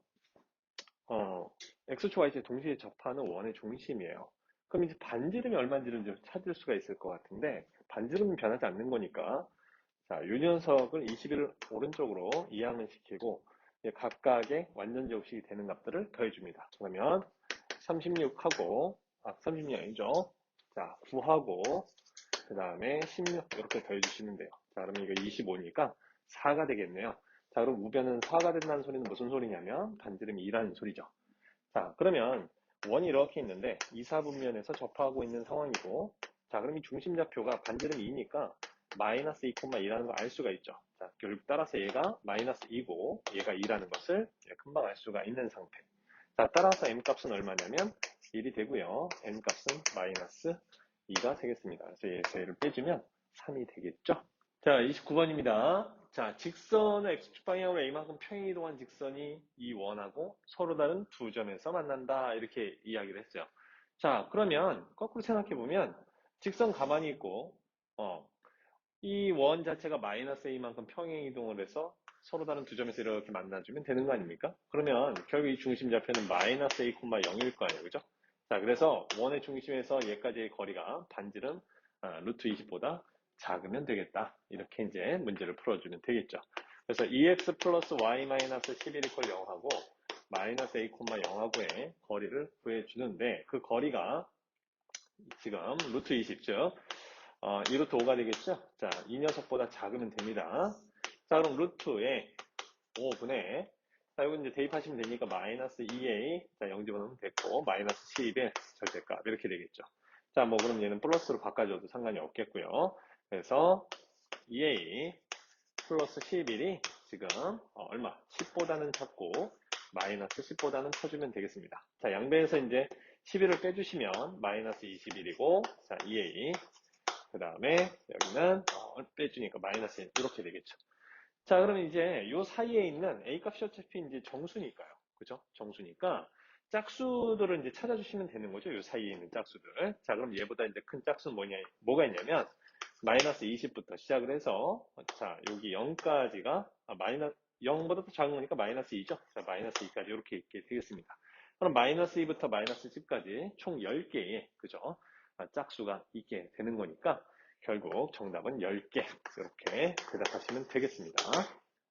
x축, y축 동시에 접하는 원의 중심이에요. 그럼 이제 반지름이 얼마인지를 좀 찾을 수가 있을 것 같은데, 반지름은 변하지 않는 거니까, 자, 이 녀석을 21을 오른쪽으로 이항을 시키고, 각각의 완전 제곱식이 되는 값들을 더해줍니다. 그러면 36하고, 36이 아니죠. 자, 9하고, 그 다음에 16 이렇게 더해주시면 돼요. 자, 그러면 이거 25니까 4가 되겠네요. 자, 그럼 우변은 4가 된다는 소리는 무슨 소리냐면 반지름이 2라는 소리죠. 자, 그러면 원이 이렇게 있는데 2, 4분면에서 접하고 있는 상황이고, 자, 그럼 이 중심좌표가 반지름이 2니까 마이너스 2,2라는 걸 알 수가 있죠. 자, 결국 따라서 얘가 마이너스 2고 얘가 2라는 것을 금방 알 수가 있는 상태. 자, 따라서 m 값은 얼마냐면 1이 되고요. n 값은 마이너스 2가 되겠습니다. 그래서 얘를 빼주면 3이 되겠죠. 자, 29번입니다. 자, 직선의 x축 방향으로 a만큼 평행이동한 직선이 이 원하고 서로 다른 두 점에서 만난다. 이렇게 이야기를 했어요. 자, 그러면 거꾸로 생각해보면 직선 가만히 있고 이 원 자체가 마이너스 a만큼 평행이동을 해서 서로 다른 두 점에서 이렇게 만나주면 되는 거 아닙니까? 그러면 결국 이 중심 좌표는 마이너스 a, 0일 거 아니에요. 그죠? 자, 그래서 원의 중심에서 얘까지의 거리가 반지름 루트 20보다 작으면 되겠다. 이렇게 이제 문제를 풀어주면 되겠죠. 그래서 2x 플러스 y 마이너스 11 이퀄 0하고 마이너스 a, 0하고의 거리를 구해주는데 그 거리가 지금 루트 20, 즉 이 루트 5가 되겠죠? 자, 이 녀석보다 작으면 됩니다. 자, 그럼 루트에 5분의 자, 이거 이제 대입하시면 되니까 마이너스 2a 자, 0 집어넣으면 됐고 마이너스 11 절대값 이렇게 되겠죠. 자, 뭐 그럼 얘는 플러스로 바꿔줘도 상관이 없겠고요. 그래서 2a 플러스 11이 지금 얼마? 10보다는 작고 마이너스 10보다는 커주면 되겠습니다. 자, 양배에서 이제 11을 빼주시면 마이너스 21이고 자, 2a 그 다음에 여기는 빼주니까 마이너스 1 이렇게 되겠죠. 자, 그러면 이제 요 사이에 있는 a 값이 어차피 이제 정수니까요. 그죠? 정수니까 짝수들을 이제 찾아주시면 되는 거죠. 요 사이에 있는 짝수들. 자, 그럼 얘보다 이제 큰 짝수는 뭐가 있냐면 마이너스 20부터 시작을 해서 자, 여기 0까지가 마이너스 0보다 더 작은 거니까 마이너스 2죠. 자, 마이너스 2까지 이렇게 있게 되겠습니다. 그럼 마이너스 2부터 마이너스 10까지 총 10개의 그죠? 짝수가 있게 되는 거니까 결국 정답은 10개 이렇게 대답하시면 되겠습니다.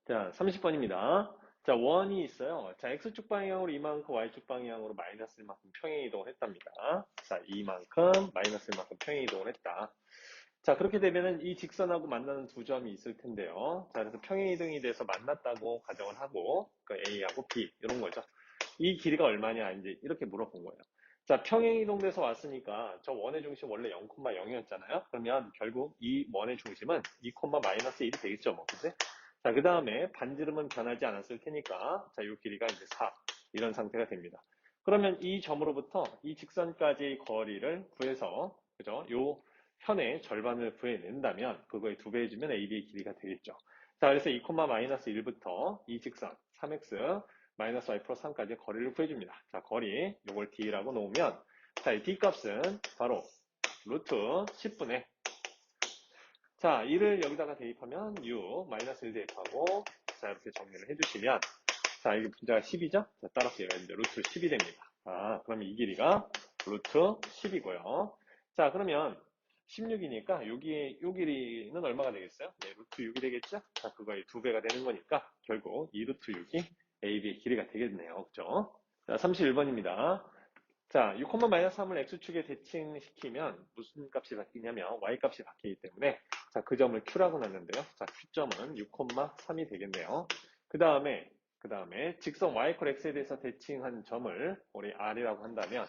자, 30번입니다. 자, 원이 있어요. 자, x축 방향으로 이만큼, y축 방향으로 마이너스 1만큼 평행 이동을 했답니다. 자, 이만큼, 마이너스 1만큼 평행 이동을 했다. 자, 그렇게 되면은 이 직선하고 만나는 두 점이 있을 텐데요. 자, 그래서 평행 이동이 돼서 만났다고 가정을 하고, 그 A하고 B, 이런 거죠. 이 길이가 얼마냐, 이제 이렇게 물어본 거예요. 자, 평행 이동돼서 왔으니까 저 원의 중심 원래 0,0이었잖아요. 그러면 결국 이 원의 중심은 2, 마이너스 1이 되겠죠, 뭐, 그지? 자, 그 다음에 반지름은 변하지 않았을 테니까, 자, 이 길이가 이제 4, 이런 상태가 됩니다. 그러면 이 점으로부터 이 직선까지의 거리를 구해서, 그죠? 요 현의 절반을 구해낸다면, 그거에 2배 해주면 AB의 길이가 되겠죠. 자, 그래서 2, 마이너스 1부터 이 직선, 3x, 마이너스 y 플러스 3까지 거리를 구해줍니다. 자, 거리, 요걸 d라고 놓으면, 자, 이 d 값은 바로 루트 10분의 자, 1을 여기다가 대입하면 6, 마이너스 1 대입하고, 자, 이렇게 정리를 해주시면, 자, 이게 분자가 10이죠? 자, 따라서 얘가 이제 루트 10이 됩니다. 그러면 이 길이가 루트 10이고요. 자, 그러면 16이니까 요 길이는 얼마가 되겠어요? 네, 루트 6이 되겠죠? 자, 그거의 2배가 되는 거니까 결국 이 루트 6이 AB의 길이가 되겠네요. 그죠? 자, 31번입니다. 자, 6, 마이너스 3을 x축에 대칭시키면 무슨 값이 바뀌냐면 y값이 바뀌기 때문에 자, 그 점을 q라고 놨는데요. 자, q점은 6, 3이 되겠네요. 그 다음에 직선 y x에 대해서 대칭한 점을 우리 r이라고 한다면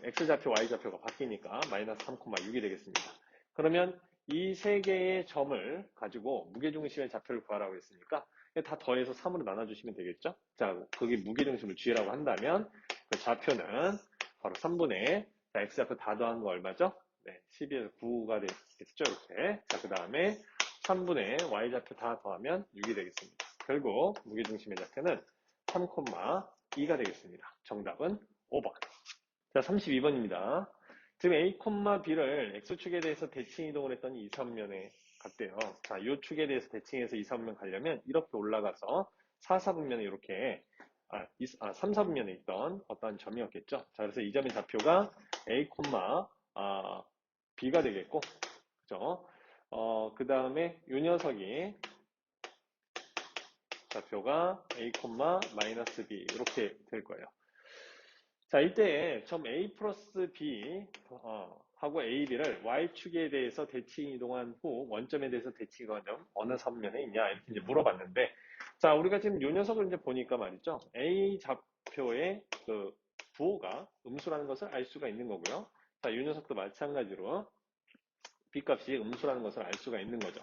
x좌표, y좌표가 바뀌니까 마이너스 3,6이 되겠습니다. 그러면 이 세 개의 점을 가지고 무게중심의 좌표를 구하라고 했으니까 다 더해서 3으로 나눠주시면 되겠죠? 자, 거기 무게중심을 g라고 한다면 그 좌표는 바로 3분의 자, x좌표 다 더한 거 얼마죠? 네, 12에서 9가 되겠죠? 이렇게. 자, 그 다음에 3분의 y좌표 다 더하면 6이 되겠습니다. 결국 무게중심의 좌표는 3,2가 되겠습니다. 정답은 5번. 자, 32번입니다. 지금 A, B를 X축에 대해서 대칭 이동을 했더니 2, 3면에 갔대요. 자, 이 축에 대해서 대칭해서 2, 3면 가려면 이렇게 올라가서 4, 4분면에 이렇게 3, 4분면에 있던 어떤 점이었겠죠. 자, 그래서 이 점의 좌표가 A, B가 되겠고, 그죠? 그 다음에 이 녀석이 좌표가 A, 마이너스 B 이렇게 될 거예요. 자, 이때 점 A 플러스 B 하고 A, B를 Y축에 대해서 대칭 이동한 후 원점에 대해서 대칭 이동한 점 어느 선면에 있냐 이렇게 이제 물어봤는데, 자, 우리가 지금 이 녀석을 이제 보니까 말이죠. A 좌표의 그 부호가 음수라는 것을 알 수가 있는 거고요. 자, 이 녀석도 마찬가지로 B 값이 음수라는 것을 알 수가 있는 거죠.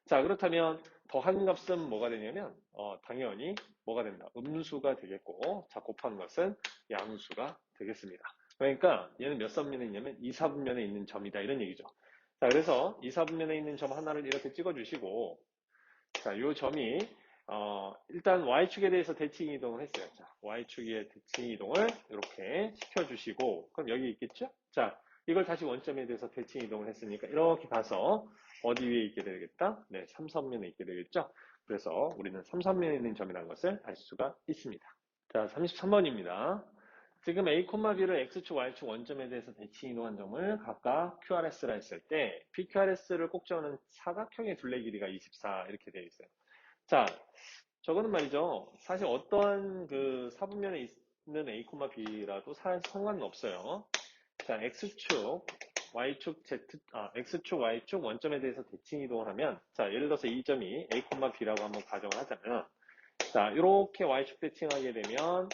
자, 그렇다면 더한 값은 뭐가 되냐면 당연히 뭐가 된다? 음수가 되겠고, 자, 곱한 것은 양수가 되겠습니다. 그러니까 얘는 몇 선면에 있냐면 2, 4분면에 있는 점이다 이런 얘기죠. 자, 그래서 2, 4분면에 있는 점 하나를 이렇게 찍어주시고, 자, 이 점이 일단 Y축에 대해서 대칭 이동을 했어요. 자, Y축의 대칭 이동을 이렇게 시켜주시고, 그럼 여기 있겠죠? 자, 이걸 다시 원점에 대해서 대칭 이동을 했으니까 이렇게 가서 어디 위에 있게 되겠다? 네, 3선면에 있게 되겠죠? 그래서 우리는 3선면에 있는 점이라는 것을 알 수가 있습니다. 자, 33번입니다. 지금 A, B를 X축, Y축 원점에 대해서 대칭 이동한 점을 각각 QRS라 했을 때 PQRS를 꼭지하는 사각형의 둘레 길이가 24 이렇게 되어 있어요. 자, 저거는 말이죠. 사실 어떤 그 사분면에 있는 A, B라도 사실 상관은 없어요. 자, X축, Y축 원점에 대해서 대칭 이동을 하면, 자, 예를 들어서 이 점이 A, B라고 한번 가정을 하자면, 자, 이렇게 Y축 대칭하게 되면,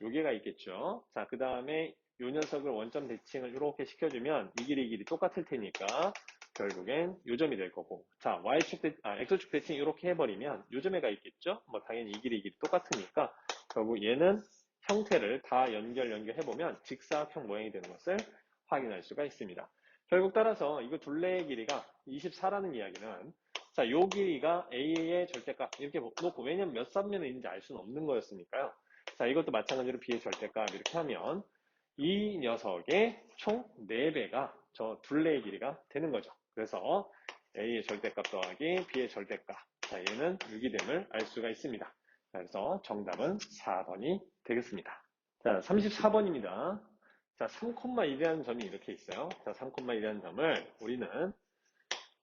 요게가 있겠죠. 자, 그 다음에 요 녀석을 원점 대칭을 이렇게 시켜주면 이 길이 똑같을 테니까 결국엔 요 점이 될 거고, 자, X축 대칭 이렇게 해버리면 요 점에가 있겠죠. 뭐 당연히 이 길이 똑같으니까 결국 얘는 형태를 다 연결해보면 직사각형 모양이 되는 것을 확인할 수가 있습니다. 결국 따라서 이거 둘레의 길이가 24라는 이야기는, 자, 요 길이가 A의 절대값 이렇게 놓고, 왜냐면 몇 선면에 있는지 알 수는 없는 거였으니까요. 자, 이것도 마찬가지로 B의 절대값 이렇게 하면 이 녀석의 총 4배가 저 둘레의 길이가 되는 거죠. 그래서 A의 절대값 더하기 B의 절대값. 자, 얘는 6이 됨을 알 수가 있습니다. 자, 그래서 정답은 4번이 되겠습니다. 자, 34번입니다. 자, 3,1이라는 점이 이렇게 있어요. 자, 3,1이라는 점을 우리는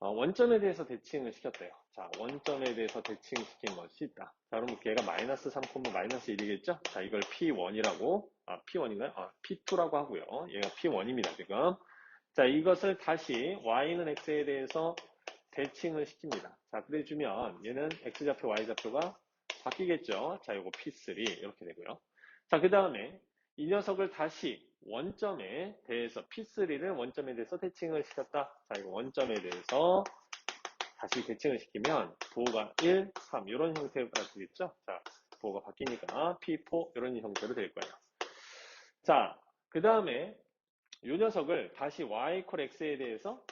원점에 대해서 대칭을 시켰대요. 자, 원점에 대해서 대칭시킨 것이 있다. 자, 그럼 걔가 마이너스 3, 마이너스 1이겠죠? 자, 이걸 P1이라고, P1인가요? P2라고 하고요. 얘가 P1입니다, 지금. 자, 이것을 다시 Y는 X에 대해서 대칭을 시킵니다. 자, 그래주면 얘는 X좌표, Y좌표가 바뀌겠죠? 자, 요거 P3 이렇게 되고요. 자, 그 다음에 이 녀석을 다시 원점에 대해서 P3를 원점에 대해서 대칭을 시켰다. 자, 이거 원점에 대해서 다시 대칭을 시키면 부호가 1, 3 이런 형태가 되겠죠. 자, 부호가 바뀌니까 P4 이런 형태로 될 거예요. 자, 그 다음에 이 녀석을 다시 Y = X에 대해서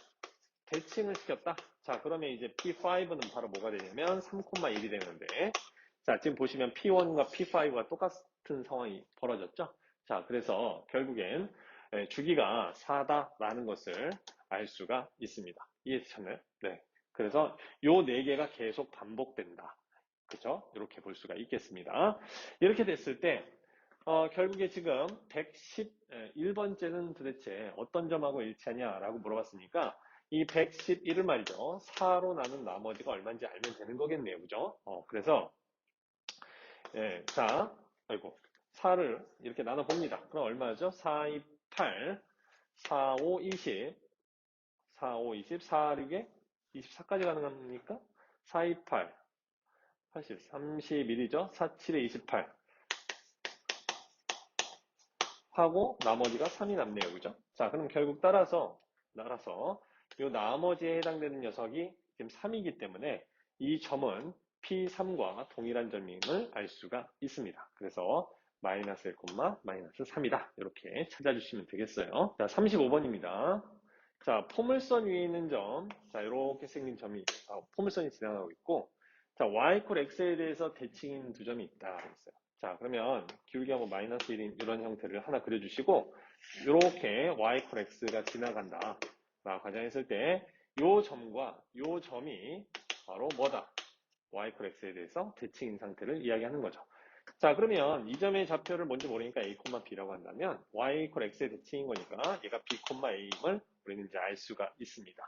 대칭을 시켰다. 자, 그러면 이제 P5는 바로 뭐가 되냐면 3,1이 되는데, 자, 지금 보시면 P1과 P5가 똑같은 상황이 벌어졌죠. 자, 그래서 결국엔 주기가 4다라는 것을 알 수가 있습니다. 이해되셨나요? 네. 그래서 요 4개가 계속 반복된다. 그죠? 이렇게 볼 수가 있겠습니다. 이렇게 됐을 때 결국에 지금 111번째는 도대체 어떤 점하고 일치하냐라고 물어봤으니까 이 111을 말이죠. 4로 나눈 나머지가 얼마인지 알면 되는 거겠네요. 그죠? 그래서 자, 4를 이렇게 나눠봅니다. 그럼 얼마죠? 4, 2, 8, 4, 5, 20, 4, 5, 20, 4, 6에 24까지 가능합니까? 4, 2, 8, 80, 31이죠? 4, 7에 28 하고 나머지가 3이 남네요. 그죠? 자, 그럼 결국 따라서 이 나머지에 해당되는 녀석이 지금 3이기 때문에 이 점은 P3과 동일한 점임을 알 수가 있습니다. 그래서 마이너스 1, 마이너스 3이다. 이렇게 찾아주시면 되겠어요. 자, 35번입니다. 자, 포물선 위에 있는 점, 자, 이렇게 생긴 점이, 포물선이 지나가고 있고, 자, y 콜 x에 대해서 대칭인 두 점이 있다. 그랬어요. 자, 그러면 기울기 하고 마이너스 1인 이런 형태를 하나 그려주시고, 이렇게 y 콜 x가 지나간다. 라고 가정했을 때, 요 점과 요 점이 바로 뭐다? y 콜 x에 대해서 대칭인 상태를 이야기하는 거죠. 자, 그러면 이 점의 좌표를 뭔지 모르니까 a, b라고 한다면 y 이퀄 x의 대칭인 거니까 얘가 b, a임을 우리는 이제 알 수가 있습니다.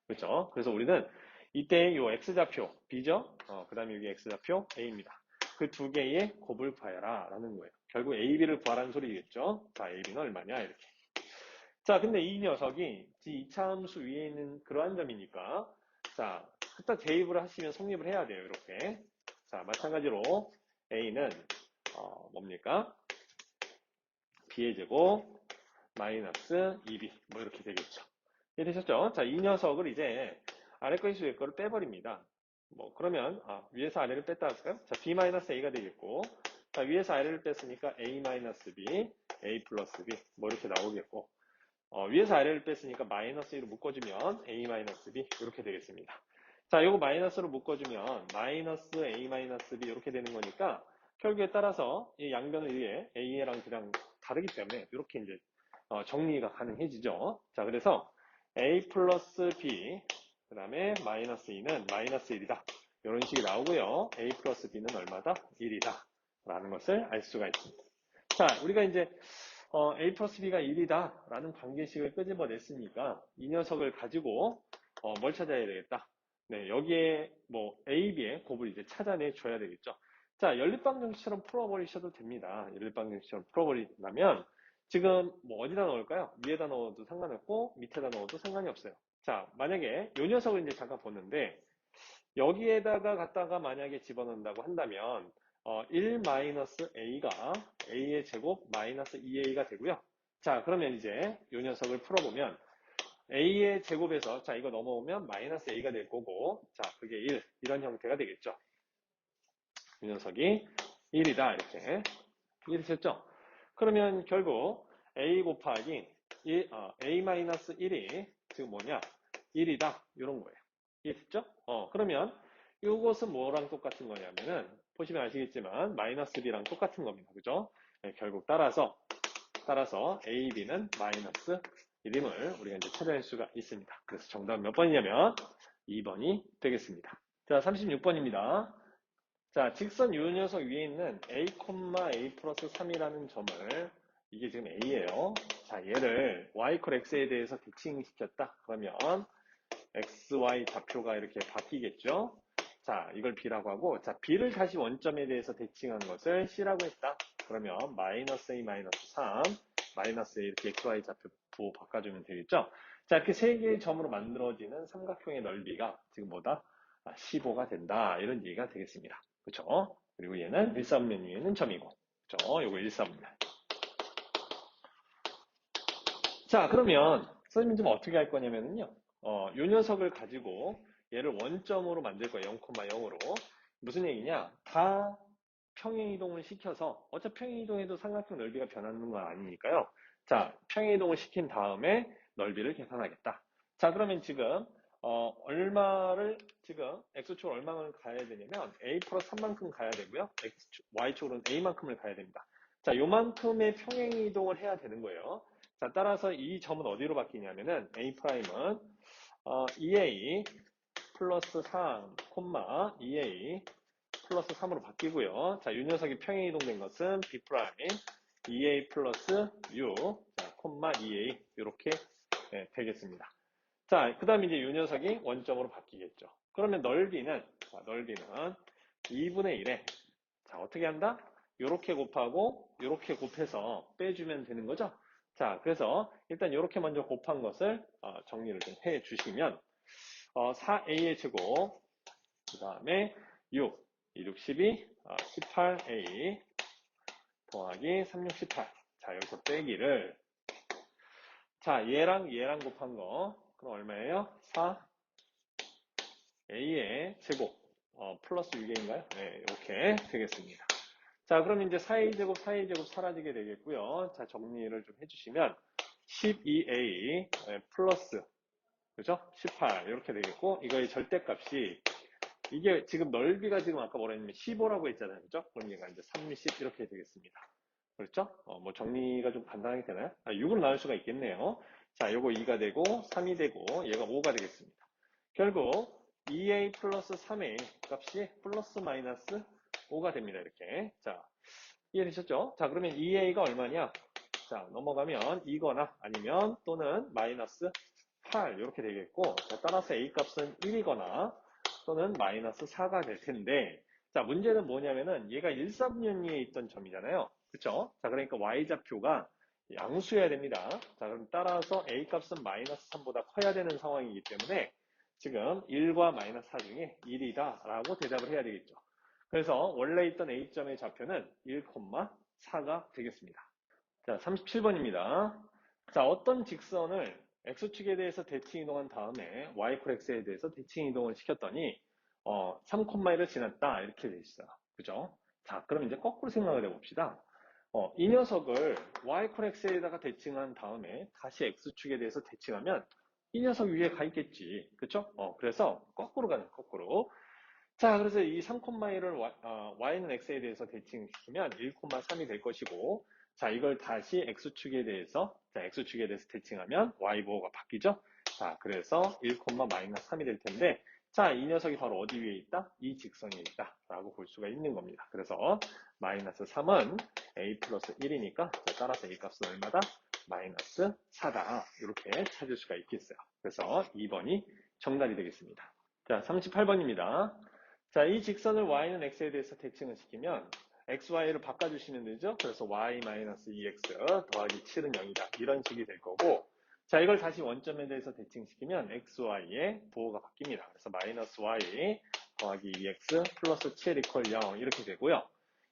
그렇죠? 그래서 우리는 이때 이 x좌표 b죠? 그 다음에 여기 x좌표 a입니다. 그 두 개의 곱을 구하여라 라는 거예요. 결국 a, b를 구하라는 소리겠죠? 자, a, b는 얼마냐 이렇게. 자, 근데 이 녀석이 이차함수 위에 있는 그러한 점이니까 자, 일단 대입을 하시면 성립을 해야 돼요. 이렇게. 자, 마찬가지로 a는 뭡니까? b의 제곱 마이너스 2b 뭐 이렇게 되겠죠. 이해되셨죠? 자, 이 녀석을 이제 아래 거에서 위에 거를 빼버립니다. 뭐 그러면 위에서 아래를 뺐다 할까요? 자, b 마이너스 a가 되겠고, 자, 위에서 아래를 뺐으니까 a 마이너스 b, a 플러스 b 뭐 이렇게 나오겠고, 위에서 아래를 뺐으니까 마이너스 1로 묶어주면 a 마이너스 b 이렇게 되겠습니다. 자, 요거 마이너스로 묶어주면 마이너스 a 마이너스 b 이렇게 되는 거니까 결국에 따라서 이 양변을 위해 a랑 b랑 다르기 때문에 이렇게 이제 정리가 가능해지죠. 자, 그래서 a 플러스 b 그 다음에 마이너스 2는 마이너스 1이다. 이런 식이 나오고요. a 플러스 b는 얼마다? 1이다. 라는 것을 알 수가 있습니다. 자, 우리가 이제 A 플러스 B가 1이다 라는 관계식을 끄집어냈으니까 이 녀석을 가지고 뭘 찾아야 되겠다. 네, 여기에 뭐 A, B의 곱을 이제 찾아내 줘야 되겠죠. 자, 연립방정식처럼 풀어버리셔도 됩니다. 연립방정식처럼 풀어버리려면 지금 뭐 어디다 넣을까요? 위에다 넣어도 상관없고 밑에다 넣어도 상관이 없어요. 자, 만약에 이 녀석을 이제 잠깐 보는데 여기에다가 갖다가 만약에 집어넣는다고 한다면 1-a가 a의 제곱 마이너스 2a가 되고요. 자, 그러면 이제 이 녀석을 풀어보면 a의 제곱에서 자, 이거 넘어오면 마이너스 a가 될 거고, 자, 그게 1 이런 형태가 되겠죠. 이 녀석이 1이다 이렇게 이해되셨죠? 그러면 결국 a 곱하기 a-1이 지금 뭐냐? 1이다 이런 거예요. 이해됐죠? 그러면 이것은 뭐랑 똑같은 거냐면은 보시면 아시겠지만 마이너스 b랑 똑같은 겁니다. 그죠? 네, 결국 따라서 a, b는 마이너스 1임을 우리가 이제 찾아낼 수가 있습니다. 그래서 정답은 몇 번이냐면 2번이 되겠습니다. 자, 36번입니다. 자, 직선 요 녀석 위에 있는 a, a 플러스 3이라는 점을 이게 지금 a예요. 자, 얘를 y 콜 x에 대해서 대칭시켰다. 그러면 xy 좌표가 이렇게 바뀌겠죠. 자, 이걸 b라고 하고, 자, b를 다시 원점에 대해서 대칭한 것을 c라고 했다. 그러면 마이너스 a 마이너스 3 마이너스 a 이렇게 xy 좌표 부호 바꿔주면 되겠죠. 자, 이렇게 세 개의 점으로 만들어지는 삼각형의 넓이가 지금 뭐다? 15가 된다. 이런 얘기가 되겠습니다. 그쵸? 그리고 얘는 1사분면 위에는 점이고. 그쵸? 요거 1사분면. 자, 그러면 선생님 좀 어떻게 할 거냐면요. 요 녀석을 가지고 얘를 원점으로 만들 거예요. 0,0으로. 무슨 얘기냐? 다 평행이동을 시켜서 어차피 평행이동해도 삼각형 넓이가 변하는 건 아니니까요. 자, 평행이동을 시킨 다음에 넓이를 계산하겠다. 자, 그러면 지금 얼마를 지금 x축으로 얼마를 가야 되냐면 a 플러스 3만큼 가야 되고요. y축으로는 a만큼을 가야 됩니다. 자, 요만큼의 평행이동을 해야 되는 거예요. 자, 따라서 이 점은 어디로 바뀌냐면은 a 프라임은 2a 플러스 3, 2a 플러스 3으로 바뀌고요. 자, 이 녀석이 평행 이동된 것은 b 프라임 2a 플러스 u 자, 2a 이렇게 되겠습니다. 자, 그 다음에 이제 이 녀석이 원점으로 바뀌겠죠. 그러면 넓이는 2분의 1에 자, 어떻게 한다? 요렇게 곱하고 요렇게 곱해서 빼주면 되는 거죠. 자, 그래서 일단 요렇게 먼저 곱한 것을 정리를 좀 해 주시면 4a의 제곱 그 다음에 6, 2, 6, 12, 18a 더하기 3, 6, 18 자, 여기서 빼기를 자, 얘랑 곱한 거 그럼 얼마예요? 4a의 제곱 플러스 6a인가요? 네, 이렇게 되겠습니다. 자, 그럼 이제 4a 제곱 사라지게 되겠고요. 자, 정리를 좀 해주시면 12a 플러스 그죠? 18 이렇게 되겠고 이거의 절대값이 이게 지금 넓이가 지금 아까 뭐라 했냐면 15라고 했잖아요. 그죠? 그럼 얘가 이제 30 이렇게 되겠습니다. 그렇죠? 뭐 정리가 좀 간단하게 되나요? 6으로 나올 수가 있겠네요. 자, 요거 2가 되고 3이 되고 얘가 5가 되겠습니다. 결국 2a 플러스 3a 값이 플러스 마이너스 5가 됩니다. 이렇게. 자, 이해되셨죠? 자, 그러면 2a가 얼마냐? 자, 넘어가면 2거나 아니면 또는 마이너스 8 이렇게 되겠고, 자, 따라서 a 값은 1이거나 또는 마이너스 4가 될 텐데, 자, 문제는 뭐냐면은 얘가 1사분면위에 있던 점이잖아요. 그쵸? 자, 그러니까 y좌표가 양수여야 됩니다. 자, 그럼 따라서 a 값은 마이너스 3보다 커야 되는 상황이기 때문에 지금 1과 마이너스 4 중에 1이다 라고 대답을 해야 되겠죠. 그래서 원래 있던 a점의 좌표는 1,4가 되겠습니다. 자, 37번입니다. 자, 어떤 직선을 x축에 대해서 대칭 이동한 다음에 y x에 대해서 대칭 이동을 시켰더니 3,1을 지났다 이렇게 돼 있어요. 그죠? 자, 그럼 이제 거꾸로 생각을 해봅시다. 이 녀석을 y x에다가 대칭한 다음에 다시 x축에 대해서 대칭하면 이 녀석 위에 가 있겠지. 그쵸? 그래서 거꾸로 가는 거꾸로. 자, 그래서 이 3,1을 y는 x에 대해서 대칭시키면 1,3이 될 것이고, 자, 이걸 다시 x축에 대해서, 자, x축에 대해서 대칭하면 y보호가 바뀌죠? 자, 그래서 1, 마이너스 3이 될 텐데, 자, 이 녀석이 바로 어디 위에 있다? 이 직선에 있다. 라고 볼 수가 있는 겁니다. 그래서 마이너스 3은 a 플러스 1이니까, 따라서 a 값은 얼마다? 마이너스 4다. 이렇게 찾을 수가 있겠어요. 그래서 2번이 정답이 되겠습니다. 자, 38번입니다. 자, 이 직선을 y는 x에 대해서 대칭을 시키면 x, y를 바꿔주시면 되죠. 그래서 y-2x 더하기 7은 0이다. 이런 식이 될 거고, 자, 이걸 다시 원점에 대해서 대칭시키면 x, y의 부호가 바뀝니다. 그래서 마이너스 y 더하기 2x 플러스 7 이퀄 0 이렇게 되고요.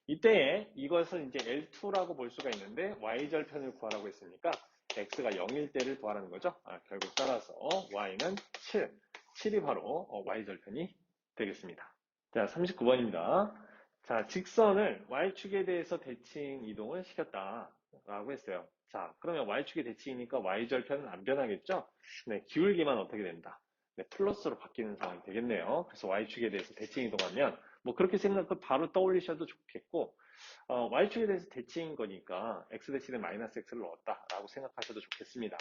이때에 이것을 이제 L2라고 볼 수가 있는데 y절편을 구하라고 했으니까 x가 0일 때를 구하라는 거죠. 결국 따라서 y는 7이 바로 y절편이 되겠습니다. 자, 39번입니다. 자, 직선을 y축에 대해서 대칭 이동을 시켰다라고 했어요. 자, 그러면 y축의 대칭이니까 y절편은 안 변하겠죠? 네, 기울기만 어떻게 된다? 네, 플러스로 바뀌는 상황이 되겠네요. 그래서 y축에 대해서 대칭 이동하면 뭐 그렇게 생각을 바로 떠올리셔도 좋겠고, y축에 대해서 대칭인 거니까 x 대신에 마이너스 x를 넣었다라고 생각하셔도 좋겠습니다.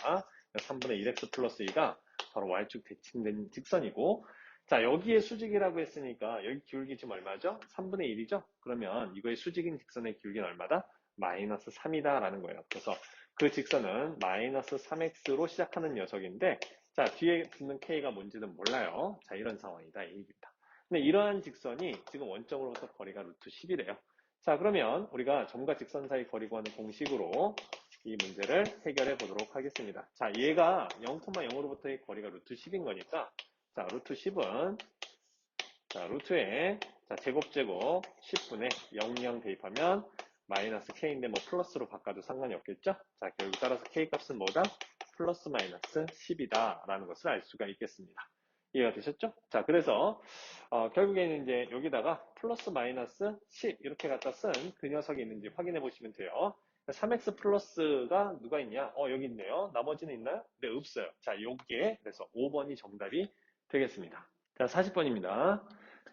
3분의 1x 플러스 2가 바로 y축 대칭된 직선이고, 자, 여기에 수직이라고 했으니까 여기 기울기 지금 얼마죠? 3분의 1이죠? 그러면 이거의 수직인 직선의 기울기는 얼마다? 마이너스 3이다 라는 거예요. 그래서 그 직선은 마이너스 3x로 시작하는 녀석인데, 자, 뒤에 붙는 k가 뭔지는 몰라요. 자, 이런 상황이다 이 얘기입니다. 근데 이러한 직선이 지금 원점으로부터 거리가 루트 10이래요. 자, 그러면 우리가 점과 직선 사이 거리 구하는 공식으로 이 문제를 해결해 보도록 하겠습니다. 자, 얘가 0,0으로부터의 거리가 루트 10인 거니까, 자, 루트 10은, 자, 루트에, 자, 제곱 10분의 00 대입하면 마이너스 k인데 뭐 플러스로 바꿔도 상관이 없겠죠? 자, 결국 따라서 k 값은 뭐다? 플러스 마이너스 10이다 라는 것을 알 수가 있겠습니다. 이해가 되셨죠? 자, 그래서 결국에는 이제 여기다가 플러스 마이너스 10 이렇게 갖다 쓴 그 녀석이 있는지 확인해 보시면 돼요. 3x 플러스가 누가 있냐? 여기 있네요. 나머지는 있나요? 네, 없어요. 자, 요게 그래서 5번이 정답이 되겠습니다. 자, 40번입니다.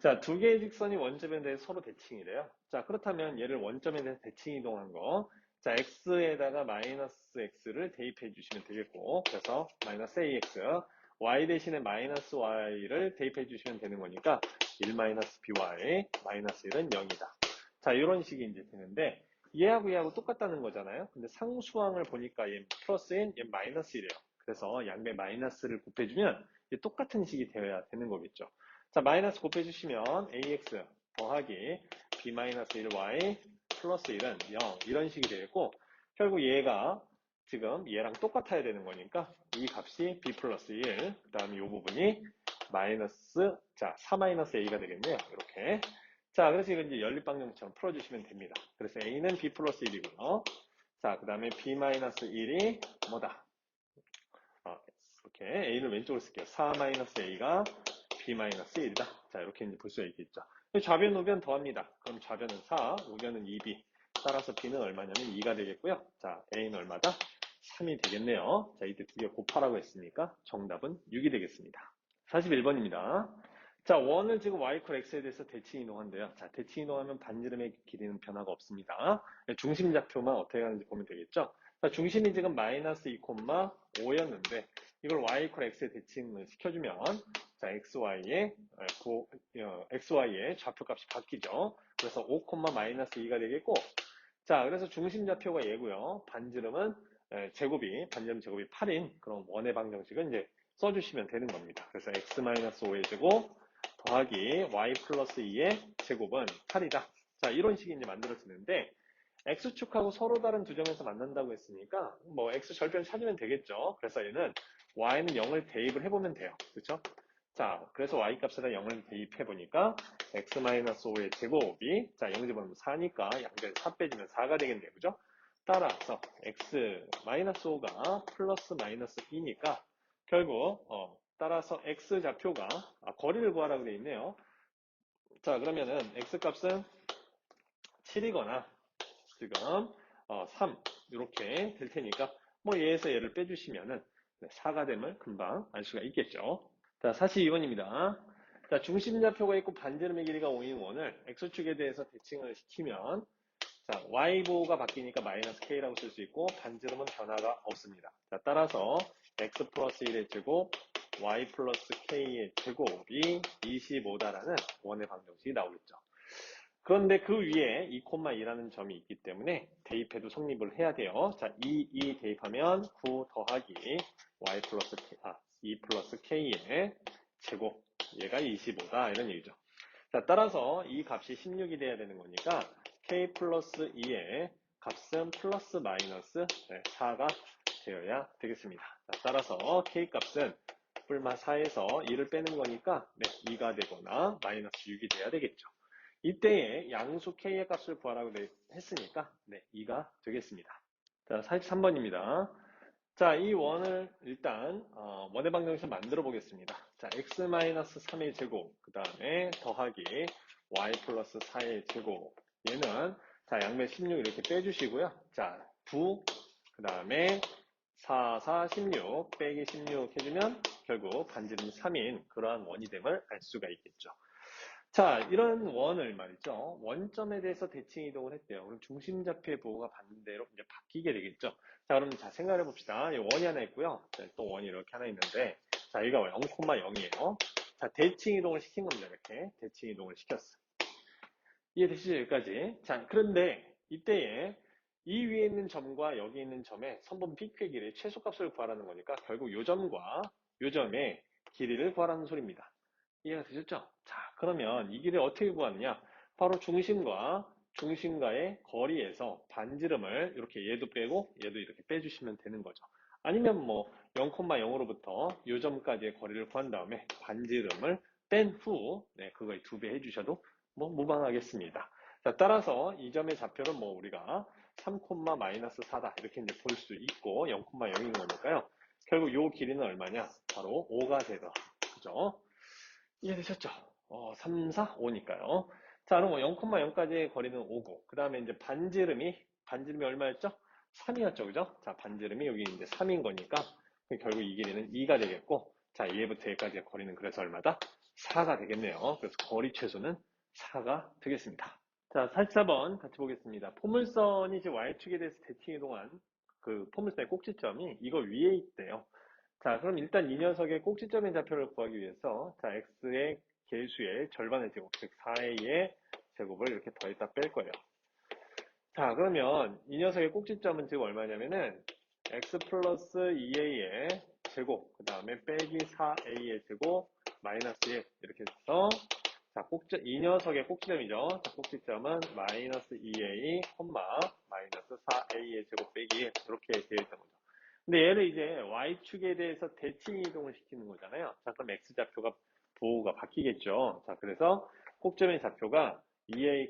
자, 두 개의 직선이 원점에 대해 서로 대칭이래요. 자, 그렇다면 얘를 원점에 대해서 대칭 이동한 거, 자, x에다가 마이너스 x를 대입해 주시면 되겠고, 그래서 마이너스 ax, y 대신에 마이너스 y를 대입해 주시면 되는 거니까 1 마이너스 by 마이너스 1은 0이다. 자, 이런 식이 이제 되는데 얘하고 똑같다는 거잖아요. 근데 상수항을 보니까 얘 플러스 n, 얘 마이너스 1이에요. 그래서 양배 마이너스를 곱해주면 똑같은 식이 되어야 되는 거겠죠. 자, 마이너스 곱해주시면 ax 더하기 b-1y 플러스 1은 0 이런 식이 되겠고, 결국 얘가 지금 얘랑 똑같아야 되는 거니까 이 값이 b 플러스 1, 그 다음에 이 부분이 마이너스, 자, 4-a가 되겠네요. 이렇게. 자, 그래서 이건 이제 연립방정처럼 풀어주시면 됩니다. 그래서 a는 b 플러스 1이고요. 자, 그 다음에 b-1이 뭐다? 이렇게 a를 왼쪽으로 쓸게요. 4-a가 b-1이다. 자, 이렇게 이제 볼 수가 있겠죠. 좌변, 우변 더합니다. 그럼 좌변은 4, 우변은 2b. 따라서 b는 얼마냐면 2가 되겠고요. 자, a는 얼마다? 3이 되겠네요. 자, 이때 두 개 곱하라고 했으니까 정답은 6이 되겠습니다. 41번입니다. 자, 원을 지금 y 콜 x에 대해서 대칭 이동한대요. 자, 대칭 이동하면 반지름의 길이는 변화가 없습니다. 중심 좌표만 어떻게 가는지 보면 되겠죠? 자, 중심이 지금 마이너스 2,5였는데 이걸 y 콜 x에 대칭을 시켜주면 자, xy의 좌표값이 바뀌죠. 그래서 5, 마이너스 2가 되겠고 자, 그래서 중심 좌표가 얘고요. 반지름 제곱이 8인 그런 원의 방정식은 이제 써주시면 되는 겁니다. 그래서 x-5의 제곱 더하기 y 플러스 2의 제곱은 8이다. 자, 이런 식이 이제 만들어지는데 x축하고 서로 다른 두 점에서 만난다고 했으니까 뭐 x 절편 찾으면 되겠죠. 그래서 얘는 y는 0을 대입을 해보면 돼요. 그렇죠? 자, 그래서 y 값에다 0을 대입해 보니까 x-5의 제곱이 자, 0 집어넣으면 4니까 양변 4 빼주면 4가 되겠네요. 그죠? 따라서 x-5가 플러스 마이너스 2니까 결국 따라서 x 좌표가 거리를 구하라고 되어 있네요. 자, 그러면은 x 값은 7이거나 지금 3 이렇게 될 테니까 뭐 얘에서 얘를 빼주시면은 4가 됨을 금방 알 수가 있겠죠. 자, 42번입니다. 자, 중심좌표가 있고 반지름의 길이가 5인 원을 x축에 대해서 대칭을 시키면 자, y보가 바뀌니까 마이너스 k라고 쓸 수 있고 반지름은 변화가 없습니다. 자, 따라서 x 플러스 1의 제곱 y 플러스 k의 제곱이 25다라는 원의 방정식이 나오겠죠. 그런데 그 위에 2,2라는 점이 있기 때문에 대입해도 성립을 해야 돼요. 자, 2 대입하면 9 더하기 y 플러스 k, 2 플러스 k의 제곱. 얘가 25다. 이런 얘기죠. 자, 따라서 이 값이 16이 돼야 되는 거니까 k 플러스 2의 값은 플러스 마이너스 4가 되어야 되겠습니다. 자, 따라서 k 값은 뿔마 4에서 2를 빼는 거니까 2가 되거나 마이너스 6이 돼야 되겠죠. 이때에 양수 k의 값을 구하라고 했으니까 2가 되겠습니다. 자, 43번입니다. 자, 이 원을 일단 원의 방정식을 만들어 보겠습니다. 자, x-3의 제곱, 그 다음에 더하기 y 플러스 4의 제곱. 얘는 자, 양변 16 이렇게 빼주시고요. 자, 9, 그 다음에 4, 4, 16 빼기 16 해주면 결국 반지름 3인 그러한 원이 됨을 알 수가 있겠죠. 자, 이런 원을 말이죠. 원점에 대해서 대칭 이동을 했대요. 그럼 중심좌표의 보호가 반대로 이제 바뀌게 되겠죠. 자, 그럼 자, 생각해 봅시다. 이 원이 하나 있고요. 자, 또 원이 이렇게 하나 있는데, 자, 여기가 0,0이에요. 자, 대칭 이동을 시킨 겁니다. 이렇게. 대칭 이동을 시켰어. 이해되시죠? 여기까지. 자, 그런데 이때에 이 위에 있는 점과 여기 있는 점의 선분 PQ의 길이의 최소값을 구하라는 거니까 결국 요 점과 요 점의 길이를 구하라는 소리입니다. 이해가 되셨죠? 자, 그러면 이 길이를 어떻게 구하느냐? 바로 중심과의 거리에서 반지름을 이렇게 얘도 빼고 얘도 이렇게 빼주시면 되는 거죠. 아니면 뭐 0,0으로부터 요 점까지의 거리를 구한 다음에 반지름을 뺀 후, 그거에 2배 해주셔도 뭐 무방하겠습니다. 자, 따라서 이 점의 좌표는 뭐 우리가 3, 마이너스 4다 이렇게 이제 볼 수 있고 0,0인 거니까요. 결국 요 길이는 얼마냐? 바로 5가 되더라. 그죠? 이해되셨죠? 3, 4, 5니까요. 자, 그럼 0,0까지의 거리는 5고, 그 다음에 이제 반지름이 얼마였죠? 3이었죠, 그죠? 자, 반지름이 여기 이제 3인 거니까, 결국 이 길이는 2가 되겠고, 자, 얘부터 얘까지의 거리는 그래서 얼마다? 4가 되겠네요. 그래서 거리 최소는 4가 되겠습니다. 자, 44번 같이 보겠습니다. 포물선이 이제 Y축에 대해서 대칭 이동한 그 포물선의 꼭지점이 이거 위에 있대요. 자, 그럼 일단 이 녀석의 꼭지점의 좌표를 구하기 위해서 자, x의 개수의 절반의 제곱, 즉 4a의 제곱을 이렇게 더했다 뺄 거예요. 자, 그러면 이 녀석의 꼭지점은 지금 얼마냐면은 x 플러스 2a의 제곱, 그 다음에 빼기 4a의 제곱, 마이너스 1 이렇게 해서 자, 이 녀석의 꼭지점이죠. 자, 꼭지점은 마이너스 2a, 마이너스 4a의 제곱 빼기 1 이렇게 되어 있던 거죠. 근데 얘를 이제 y축에 대해서 대칭 이동을 시키는 거잖아요. 자, 그럼 x좌표가 보호가 바뀌겠죠. 자, 그래서 꼭점의 좌표가 2a,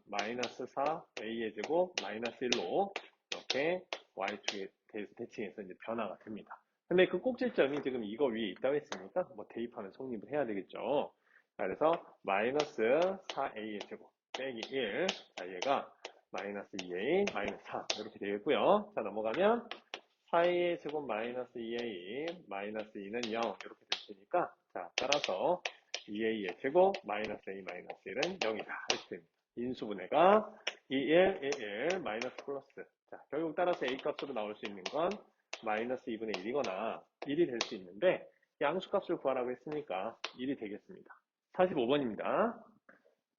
마이너스 4a의 제곱 마이너스 1로 이렇게 y축에 대해서 대칭해서 이제 변화가 됩니다. 근데 그 꼭지점이 지금 이거 위에 있다고 했으니까 뭐 대입하면 성립을 해야 되겠죠. 자, 그래서 마이너스 4a의 제곱 빼기 1. 자, 얘가 마이너스 2a, 마이너스 4 이렇게 되겠고요. 자, 넘어가면 4a의 제곱 마이너스 2a 마이너스 2는 0 이렇게 될 테니까 자 따라서 2a의 제곱 마이너스 a 마이너스 1은 0이다. 이렇게 됩니다. 인수분해가 2, 1, 1, 마이너스 플러스. 자, 결국 따라서 a 값으로 나올 수 있는 건 마이너스 2분의 1이거나 1이 될 수 있는데 양수값을 구하라고 했으니까 1이 되겠습니다. 45번입니다.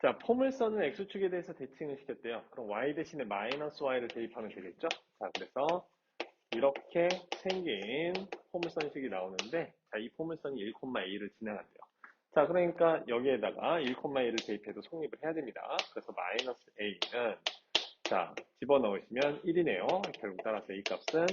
자, 포물선은 x축에 대해서 대칭을 시켰대요. 그럼 y 대신에 마이너스 y를 대입하면 되겠죠? 자, 그래서 이렇게 생긴 포물선식이 나오는데, 자, 이 포물선이 1,2를 지나간대요. 자, 그러니까 여기에다가 1,2를 대입해도 성립을 해야 됩니다. 그래서 마이너스 a는, 자, 집어넣으시면 1이네요. 결국 따라서 a 값은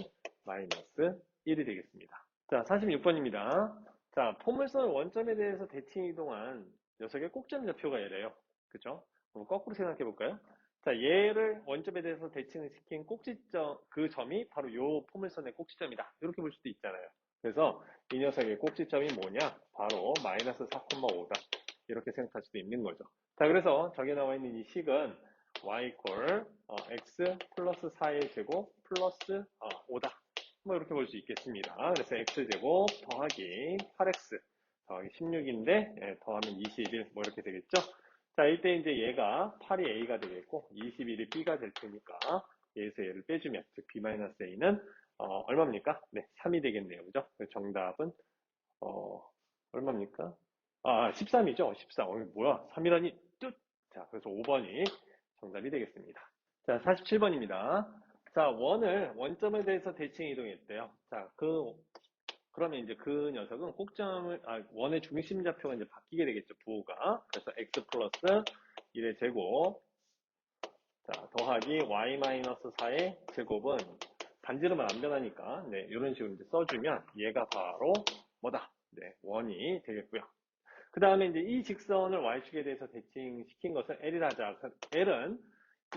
마이너스 1이 되겠습니다. 자, 46번입니다. 자, 포물선 원점에 대해서 대칭 이동한 녀석의 꼭점 좌표가 얘래요. 그죠? 그럼 거꾸로 생각해 볼까요? 자, 얘를 원점에 대해서 대칭을 시킨 꼭지점, 그 점이 바로 요 포물선의 꼭지점이다. 이렇게 볼 수도 있잖아요. 그래서 이 녀석의 꼭지점이 뭐냐? 바로 마이너스 4,5다. 이렇게 생각할 수도 있는 거죠. 자, 그래서 저기 나와 있는 이 식은 y x 플러스 4의 제곱 플러스 5다. 뭐 이렇게 볼 수 있겠습니다. 그래서 x제곱 더하기 8x 더하기 16인데 더하면 21 뭐 이렇게 되겠죠. 자, 이때 이제 얘가 8이 a가 되겠고 21이 b가 될 테니까 얘에서 얘를 빼주면 즉 b-a는 얼마입니까? 네, 3이 되겠네요. 그죠? 정답은 얼마입니까? 13이죠. 13. 뭐야? 3이라니 뚝. 자, 그래서 5번이 정답이 되겠습니다. 자, 47번입니다. 자, 원점에 대해서 대칭 이동했대요. 자, 그러면 이제 그 녀석은 원의 중심 좌표가 이제 바뀌게 되겠죠, 부호가. 그래서 x 플러스 1의 제곱, 자, 더하기 y-4의 제곱은 반지름은 안 변하니까, 네, 이런 식으로 이제 써주면 얘가 바로 뭐다? 네, 원이 되겠고요. 그 다음에 이제 이 직선을 y축에 대해서 대칭시킨 것을 L이라자. L은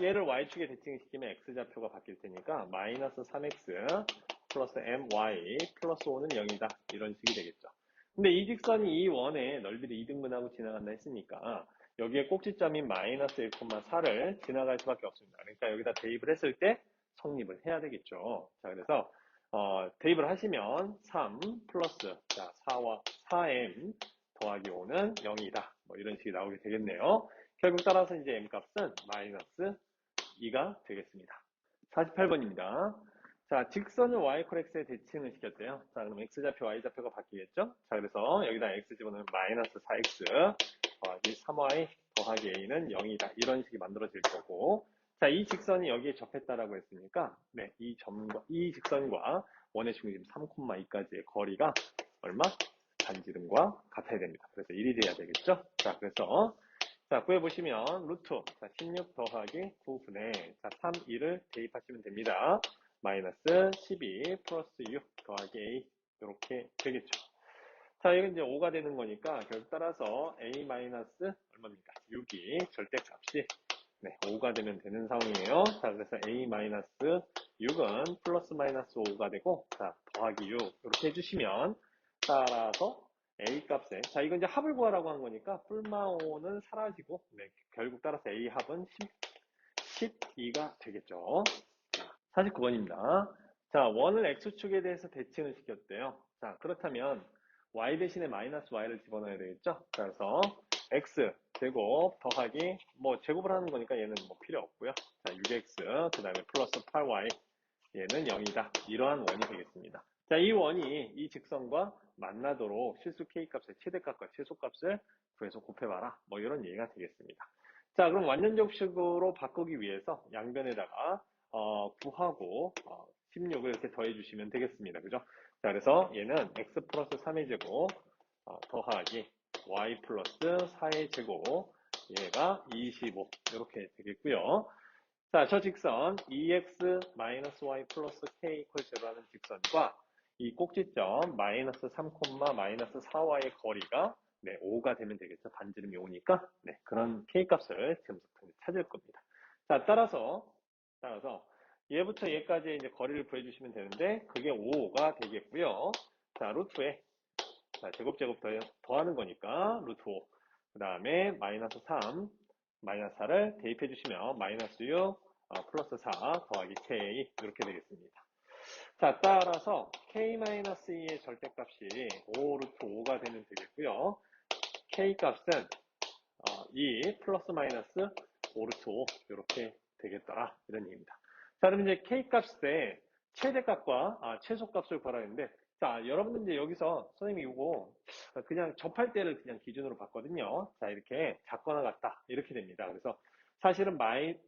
얘를 y축에 대칭시키면 x좌표가 바뀔 테니까 마이너스 3x 플러스 my 플러스 5는 0이다. 이런 식이 되겠죠. 근데 이 직선이 이 원의 넓이를 2등분하고 지나간다 했으니까 여기에 꼭지점인 마이너스 1,4를 지나갈 수밖에 없습니다. 그러니까 여기다 대입을 했을 때 성립을 해야 되겠죠. 자, 그래서 대입을 하시면 3 플러스 4m 더하기 5는 0이다. 뭐 이런 식이 나오게 되겠네요. 결국 따라서 이제 m값은 마이너스 2가 되겠습니다. 48번입니다. 자, 직선을 y x에 대칭을 시켰대요. 자, 그럼 x좌표, y좌표가 바뀌겠죠? 자, 그래서 여기다 x 집어넣으면 마이너스 4x 더하기 3y 더하기 a는 0이다. 이런 식이 만들어질 거고. 자, 이 직선이 여기에 접했다라고 했으니까, 네, 이 직선과 원의 중심 3,2까지의 거리가 얼마? 반지름과 같아야 됩니다. 그래서 1이 돼야 되겠죠? 자, 그래서, 자, 구해보시면, 루트, 자, 16 더하기 9분의, 자, 3, 2를 대입하시면 됩니다. 마이너스 12 플러스 6 더하기 a, 이렇게 되겠죠. 자, 이건 이제 5가 되는 거니까, 결국 따라서 a 마이너스, 얼마입니까? 6이 절대값이, 네, 5가 되면 되는 상황이에요. 자, 그래서 a 마이너스 6은 플러스 마이너스 5가 되고, 자, 더하기 6, 이렇게 해주시면, 따라서 A 값에, 자, 이건 이제 합을 구하라고 한 거니까, 뿔마5는 사라지고, 네, 결국 따라서 A 합은 12가 되겠죠. 49번입니다. 자, 원을 X축에 대해서 대칭을 시켰대요. 자, 그렇다면, Y 대신에 마이너스 Y를 집어넣어야 되겠죠? 자, 그래서, X 제곱 더하기, 뭐, 제곱을 하는 거니까 얘는 뭐 필요 없고요. 자, 6X, 그 다음에 플러스 8Y, 얘는 0이다. 이러한 원이 되겠습니다. 자, 이 원이 이 직선과 만나도록 실수 K값의 최대값과 최소값을 구해서 곱해봐라. 뭐 이런 얘기가 되겠습니다. 자, 그럼 완전접식으로 바꾸기 위해서 양변에다가 구하고 16을 이렇게 더해주시면 되겠습니다. 그죠? 자, 그래서 얘는 x 플러스 3의 제곱 더하기 y 플러스 4의 제곱 얘가 25 이렇게 되겠고요. 자, 저 직선 2x-y 플러스 k 이퀄 제로라는 직선과 이 꼭지점 마이너스 3, 마이너스 4y의 거리가 네, 5가 되면 되겠죠. 반지름이 5니까 네, 그런 k 값을 지금부터 찾을 겁니다. 자, 따라서 얘부터 얘까지 이제 거리를 구해주시면 되는데 그게 5가 되겠고요. 자, 루트에 제곱 더하는 거니까 루트 5. 그 다음에 마이너스 3, 마이너스 4를 대입해 주시면 마이너스 6, 플러스 4 더하기 k 이렇게 되겠습니다. 자, 따라서 k-2의 절대값이 5 루트 5가 되면 되겠고요. K 값은 2 플러스 마이너스 5루트 5 이렇게 되겠더라 이런 얘기입니다. 자, 그럼 이제 K 값의 최대값과 최소값을 구하라 했는데, 자, 여러분들 이제 여기서 선생님이 이거 그냥 접할 때를 그냥 기준으로 봤거든요. 자, 이렇게 작거나 같다 이렇게 됩니다. 그래서 사실은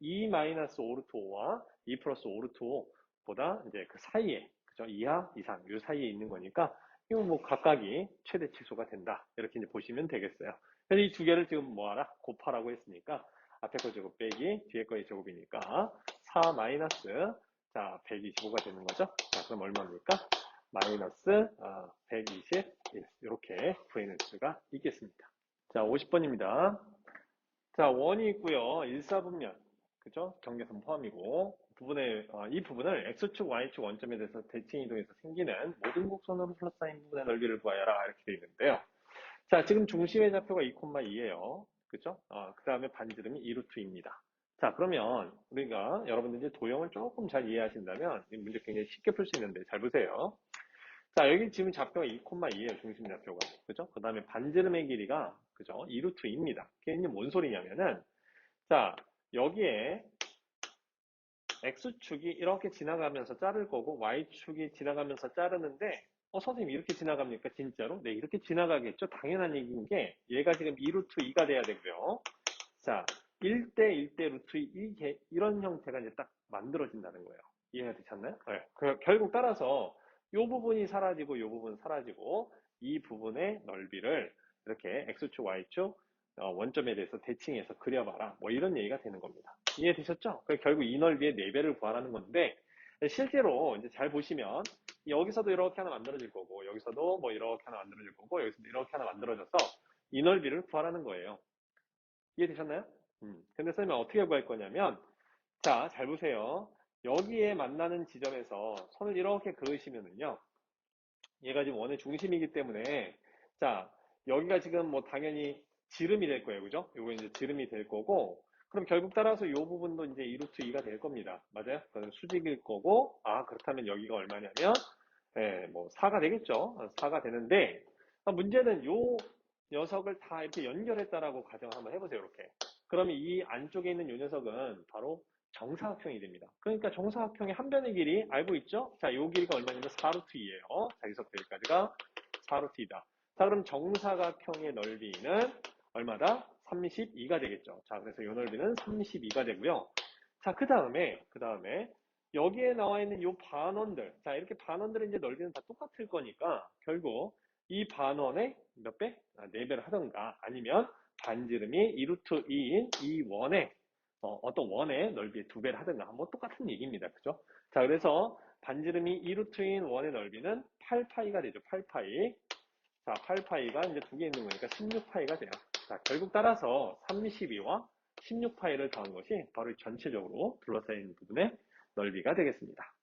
2 마이너스 5루트 5와 2 플러스 5루트 5보다 이제 그 사이에, 그죠? 이하, 이상, 요 사이에 있는 거니까 이거 뭐 각각이 최대 치수가 된다 이렇게 이제 보시면 되겠어요. 그래서 이 두 개를 지금 뭐하라? 곱하라고 했으니까 앞에 거 제곱 빼기 뒤에 거의 제곱이니까 4 마이너스 자 125가 되는 거죠. 자, 그럼 얼마입니까? 마이너스 121 이렇게 구해낼 수가 있겠습니다. 자, 50번입니다. 자, 원이 있고요. 1사분면 그죠? 경계선 포함이고 이 부분을 X축, Y축 원점에 대해서 대칭 이동해서 생기는 모든 곡선으로 둘러싸인 부분의 넓이를 구하여라 이렇게 되어 있는데요. 자, 지금 중심의 좌표가 2,2예요. 그죠? 그 다음에 반지름이 2루트입니다. 자, 그러면 우리가 여러분들 이제 도형을 조금 잘 이해하신다면 이 문제 굉장히 쉽게 풀 수 있는데 잘 보세요. 자, 여기 지금 좌표가 2,2예요. 중심 좌표가. 그죠? 그 다음에 반지름의 길이가 그죠? 2루트입니다. 그게 이제 뭔 소리냐면은 자, 여기에 X축이 이렇게 지나가면서 자를 거고 Y축이 지나가면서 자르는데 선생님 이렇게 지나갑니까? 진짜로? 네, 이렇게 지나가겠죠. 당연한 얘기인 게 얘가 지금 2루트 2가 돼야 되고요. 자, 1대 1대 루트 2 이런 형태가 이제 딱 만들어진다는 거예요. 이해가 되셨나요? 네. 결국 따라서 이 부분이 사라지고 이 부분 사라지고 이 부분의 넓이를 이렇게 X축, Y축 원점에 대해서 대칭해서 그려봐라. 뭐 이런 얘기가 되는 겁니다. 이해되셨죠? 결국 이 넓이의 4배를 구하라는 건데 실제로 이제 잘 보시면 여기서도 이렇게 하나 만들어질 거고 여기서도 뭐 이렇게 하나 만들어질 거고 여기서도 이렇게 하나 만들어져서 이 넓이를 구하라는 거예요. 이해되셨나요? 근데 선생님은 어떻게 구할 거냐면 자, 잘 보세요. 여기에 만나는 지점에서 선을 이렇게 그으시면은요. 얘가 지금 원의 중심이기 때문에 자, 여기가 지금 뭐 당연히 지름이 될 거예요. 그죠? 요거 이제 지름이 될 거고 그럼 결국 따라서 이 부분도 이제 2루트 2가 될 겁니다. 맞아요? 그건 수직일 거고 그렇다면 여기가 얼마냐면 뭐 4가 되겠죠. 4가 되는데 문제는 요 녀석을 다 이렇게 연결했다라고 가정을 한번 해보세요. 이렇게. 그러면 이 안쪽에 있는 요 녀석은 바로 정사각형이 됩니다. 그러니까 정사각형의 한 변의 길이 알고 있죠? 자, 요 길이가 얼마냐면 4루트 2예요. 자, 여기서부터 여기까지가 4루트 2다. 자, 그럼 정사각형의 넓이는 얼마다? 32가 되겠죠. 자, 그래서 요 넓이는 32가 되고요. 자, 그 다음에 여기에 나와 있는 요 반원들. 자, 이렇게 반원들의 이제 넓이는 다 똑같을 거니까 결국 이 반원의 몇 배? 4배를 하던가 아니면 반지름이 2루트 2인 이 원의 어떤 원의 넓이의 2배를 하든가 뭐 똑같은 얘기입니다. 그죠? 자, 그래서 반지름이 2루트인 원의 넓이는 8파이가 되죠. 8파이. 자, 8파이가 이제 두 개 있는 거니까 16파이가 돼요. 자, 결국 따라서 32와 16파이를 더한 것이 바로 전체적으로 둘러싸인 부분의 넓이가 되겠습니다.